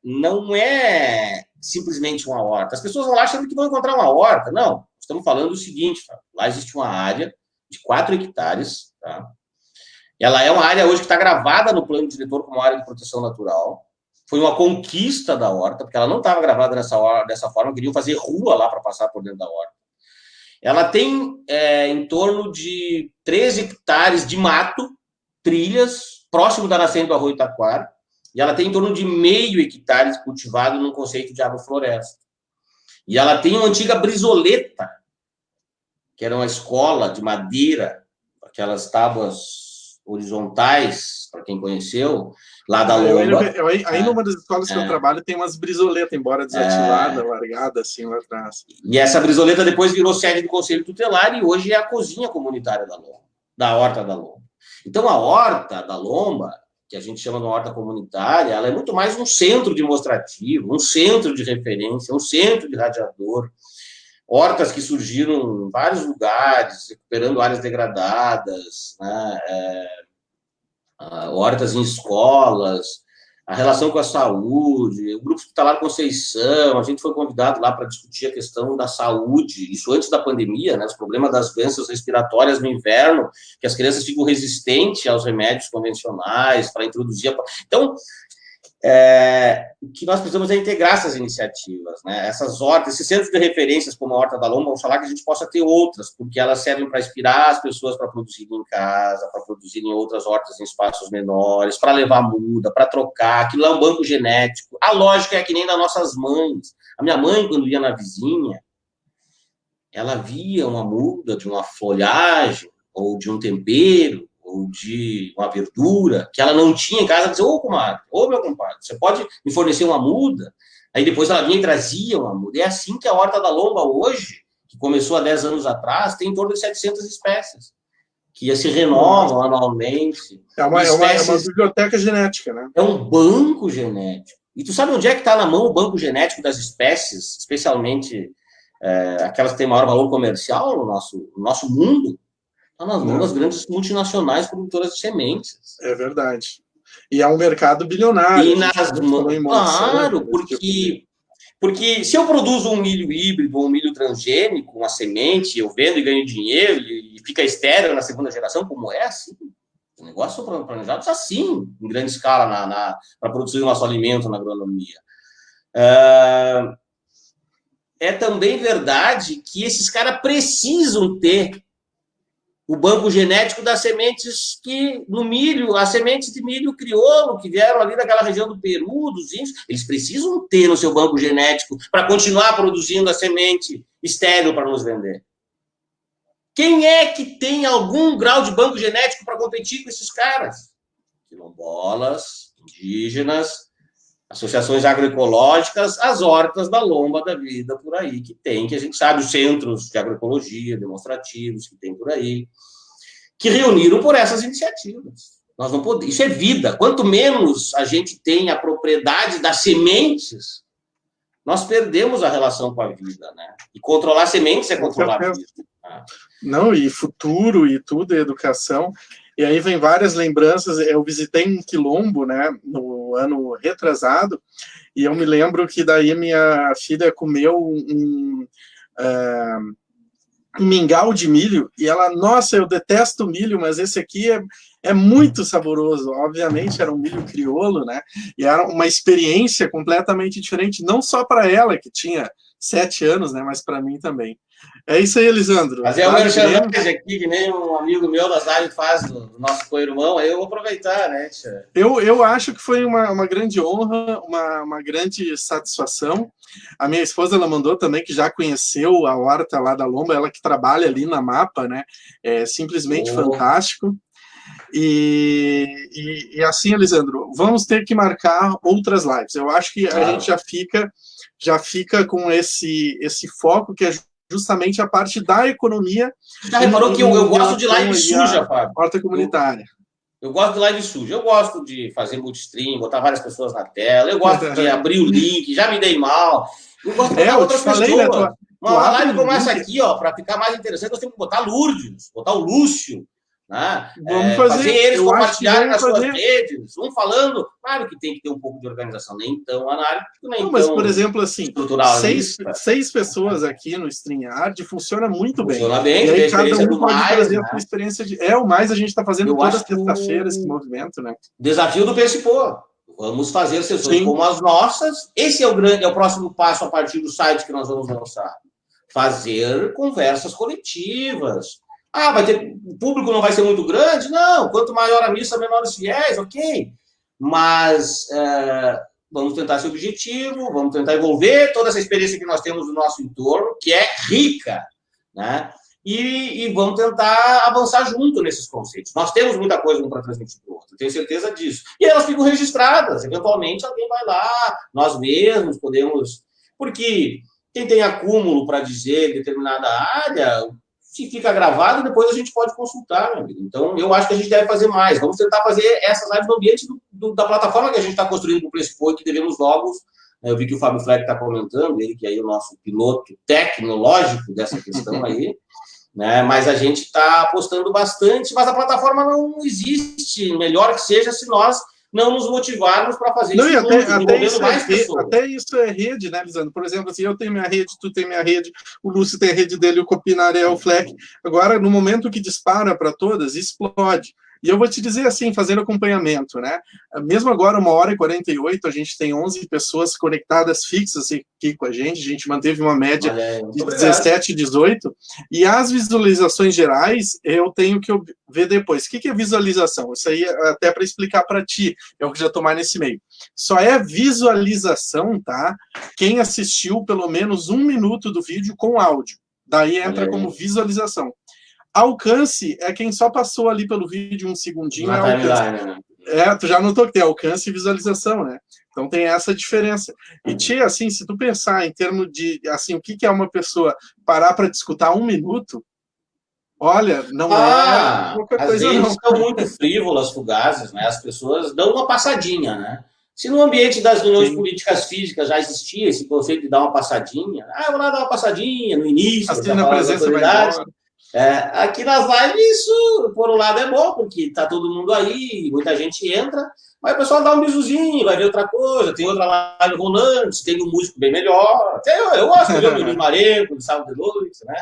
não é simplesmente uma horta. As pessoas vão lá achando que vão encontrar uma horta. Não, estamos falando do seguinte, tá? Lá existe uma área de 4 hectares, tá? Ela é uma área hoje que está gravada no plano diretor como área de proteção natural. Foi uma conquista da horta, porque ela não estava gravada dessa forma, queriam fazer rua lá para passar por dentro da horta. Ela tem em torno de 13 hectares de mato, trilhas, próximo da nascente do Arroio Taquara, e ela tem em torno de meio hectare cultivado num conceito de agrofloresta. E ela tem uma antiga brizoleta, que era uma escola de madeira, aquelas tábuas horizontais, para quem conheceu, lá da Lomba. Aí numa das escolas que eu trabalho tem umas brisoletas, embora desativada, largada assim lá atrás. E essa brisoleta depois virou sede do Conselho Tutelar e hoje é a cozinha comunitária da Lomba, da Horta da Lomba. Então a Horta da Lomba, que a gente chama de horta comunitária, ela é muito mais um centro demonstrativo, um centro de referência, um centro de radiador. Hortas que surgiram em vários lugares, recuperando áreas degradadas, né? Hortas em escolas, a relação com a saúde, o Grupo Hospitalar Conceição, a gente foi convidado lá para discutir a questão da saúde, isso antes da pandemia, né? Os problemas das doenças respiratórias no inverno, que as crianças ficam resistentes aos remédios convencionais, para introduzir... Então, o que nós precisamos é integrar essas iniciativas, né? Essas hortas, esses centros de referências como a Horta da Lomba, vamos falar que a gente possa ter outras, porque elas servem para inspirar as pessoas para produzirem em casa, para produzirem outras hortas em espaços menores, para levar muda, para trocar, aquilo é um banco genético. A lógica é que nem das nossas mães. A minha mãe, quando ia na vizinha, ela via uma muda de uma folhagem, ou de um tempero, ou de uma verdura, que ela não tinha em casa, ela dizia, ô, comadre, ô, meu compadre, você pode me fornecer uma muda? Aí depois ela vinha e trazia uma muda. É assim que a Horta da Lomba hoje, que começou há 10 anos atrás, tem em torno de 700 espécies, que se renovam anualmente. É uma biblioteca genética, né? É um banco genético. E tu sabe onde é que está na mão o banco genético das espécies, especialmente aquelas que têm maior valor comercial no nosso mundo? Está nas mãos das grandes multinacionais produtoras de sementes. É verdade. E é um mercado bilionário. E nas mãos, claro, porque se eu produzo um milho híbrido ou um milho transgênico, uma semente, eu vendo e ganho dinheiro e fica estéril na segunda geração, como é assim? O negócio são planejados assim, em grande escala, para produzir o nosso alimento na agronomia. É também verdade que esses caras precisam ter o banco genético das sementes que, no milho, as sementes de milho crioulo, que vieram ali daquela região do Peru, dos índios, eles precisam ter no seu banco genético para continuar produzindo a semente estéril para nos vender. Quem é que tem algum grau de banco genético para competir com esses caras? Quilombolas, indígenas, associações agroecológicas, as hortas da lomba da vida por aí, que a gente sabe, os centros de agroecologia demonstrativos que tem por aí, que reuniram por essas iniciativas. Nós não podemos, isso é vida. Quanto menos a gente tem a propriedade das sementes, nós perdemos a relação com a vida, né? E controlar sementes é controlar a vida. Não, e futuro e tudo, e educação. E aí vem várias lembranças. Eu visitei um quilombo, né, no ano retrasado, e eu me lembro que daí minha filha comeu um mingau de milho, e ela, nossa, eu detesto milho, mas esse aqui é muito saboroso. Obviamente era um milho crioulo, né, e era uma experiência completamente diferente, não só para ela, que tinha 7 anos, né, mas para mim também. É isso aí, Elisandro. Mas é o merchandising aqui, que nem um amigo meu das lives faz do nosso co-irmão, aí eu vou aproveitar, né, tia? Eu acho que foi uma grande honra, uma grande satisfação. A minha esposa, ela mandou também que já conheceu a horta lá da Lomba, ela que trabalha ali na Mapa, né? É simplesmente fantástico. E assim, Elisandro, vamos ter que marcar outras lives. Eu acho que a gente já fica com esse foco que é justamente a parte da economia. Já reparou que eu gosto de live suja, Fábio? Horta comunitária. Eu gosto de live suja, eu gosto de fazer multistream, botar várias pessoas na tela, eu gosto de abrir o link, já me dei mal. Eu gosto de botar outras pessoas. Né, uma live como essa aqui, ó, para ficar mais interessante, nós temos que botar Lourdes, botar o Lúcio, né? Vamos fazer eles compartilharem nas suas redes, um falando, claro que tem que ter um pouco de organização, nem tão anárquico, nem mas, tão por exemplo, assim, 6 pessoas aqui no StreamYard funciona muito bem. Funciona bem, e aí cada um pode mais, trazer né? a sua experiência de... o mais a gente está fazendo todas as terça-feiras esse movimento, né? Desafio do PSPO. Vamos fazer sessões como as nossas. Esse é o próximo passo a partir do site que nós vamos lançar. Fazer conversas coletivas. O público não vai ser muito grande? Não, quanto maior a missa, menor os fiéis, ok. Mas vamos tentar esse objetivo, vamos tentar envolver toda essa experiência que nós temos no nosso entorno, que é rica, né? E vamos tentar avançar junto nesses conceitos. Nós temos muita coisa para transmitir para o outro, tenho certeza disso. E elas ficam registradas, eventualmente alguém vai lá, nós mesmos podemos... Porque quem tem acúmulo para dizer em determinada área... Se fica gravado, depois a gente pode consultar, meu amigo. Então, eu acho que a gente deve fazer mais. Vamos tentar fazer essas lives no ambiente da plataforma que a gente está construindo para o PlayStation e que devemos logo... Eu vi que o Fábio Fleck está comentando, ele que é aí o nosso piloto tecnológico dessa questão aí, né? Mas a gente está apostando bastante, mas a plataforma não existe, melhor que seja, se nós não nos motivarmos para fazer isso juntos, envolvendo mais pessoas. Até isso é rede, né, Lisandro? Por exemplo, assim, eu tenho minha rede, tu tem minha rede, o Lúcio tem a rede dele, o Copinaré, o Fleck. Agora, no momento que dispara para todas, explode. E eu vou te dizer assim, fazer acompanhamento, né? Mesmo agora, 1h48, a gente tem 11 pessoas conectadas fixas aqui com a gente manteve uma média de 17, 18, e as visualizações gerais, eu tenho que ver depois. O que é visualização? Isso aí é até para explicar para ti, eu que já estou mais nesse meio. Só é visualização, tá? Quem assistiu pelo menos 1 minuto do vídeo com áudio. Daí entra como visualização. Alcance é quem só passou ali pelo vídeo um segundinho. Na timeline, né? Tu já notou que tem alcance e visualização, né? Então tem essa diferença. E, tia, assim, se tu pensar em termos de, assim, o que é uma pessoa parar para te escutar 1 minuto, olha, não é qualquer às coisa, vezes não. estão muito frívolas, fugazes, né? As pessoas dão uma passadinha, né? Se no ambiente das reuniões políticas físicas já existia esse conceito de dar uma passadinha, eu vou lá dar uma passadinha no início, assim, na presença autoridades. Aqui nas lives, isso, por um lado, é bom, porque tá todo mundo aí, muita gente entra, mas o pessoal dá um bisuzinho, vai ver outra coisa, tem outra live rolando, tem um músico bem melhor. Eu gosto de ver o Luiz Marenco, no sábado de noite, né?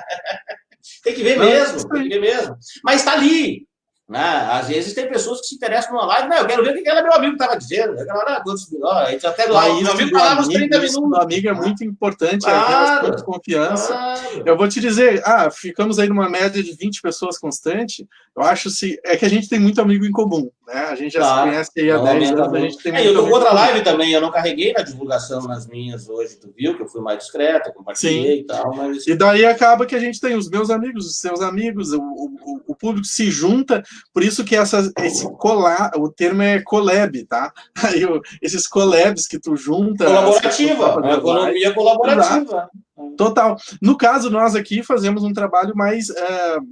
Tem que ver mesmo, tem que ver mesmo. Mas tá ali. Né? Às vezes tem pessoas que se interessam numa live, eu quero ver o que aquele meu amigo estava dizendo. Até do meu amigo falava uns 30 minutos. O amigo é muito importante, é bastante confiança. Eu vou te dizer, ficamos aí numa média de 20 pessoas constante. Eu acho que a gente tem muito amigo em comum, né? A gente já se conhece aí há 10 anos, a gente tem muito eu tô com outra live também, eu não carreguei na divulgação nas minhas hoje, tu viu que eu fui mais discreto, compartilhei e tal, mas... E daí acaba que a gente tem os meus amigos, os seus amigos, o público se junta, por isso que o termo é collab, tá? Aí, esses collabs que tu junta... Colaborativa, a economia colaborativa. Total. No caso, nós aqui fazemos um trabalho mais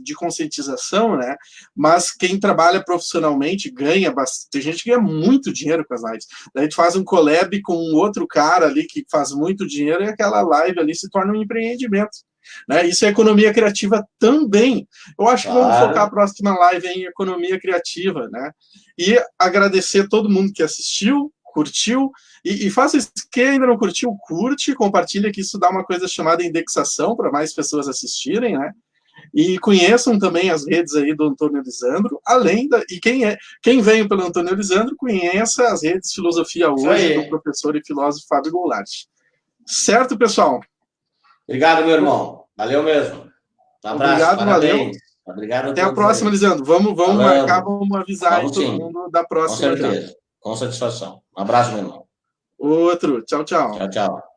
de conscientização, né? Mas quem trabalha profissionalmente ganha bastante. Tem gente que ganha muito dinheiro com as lives. Daí tu faz um collab com um outro cara ali que faz muito dinheiro e aquela live ali se torna um empreendimento. Né? Isso é economia criativa também. Eu acho que vamos focar a próxima live em economia criativa, né? E agradecer a todo mundo que assistiu, curtiu, e faça isso, quem ainda não curtiu, curte, compartilha, que isso dá uma coisa chamada indexação para mais pessoas assistirem, né? E conheçam também as redes aí do Antônio Lisandro, e quem veio pelo Antônio Lisandro, conheça as redes Filosofia Hoje, do professor e filósofo Fábio Goulart. Certo, pessoal? Obrigado, meu irmão. Valeu mesmo. Um abraço, obrigado, valeu. Obrigado. Até a próxima, Lisandro. Vamos marcar, vamos avisar aí todo mundo da próxima. Com certeza, com satisfação. Um abraço, meu irmão. Outro. Tchau, tchau. Tchau, tchau.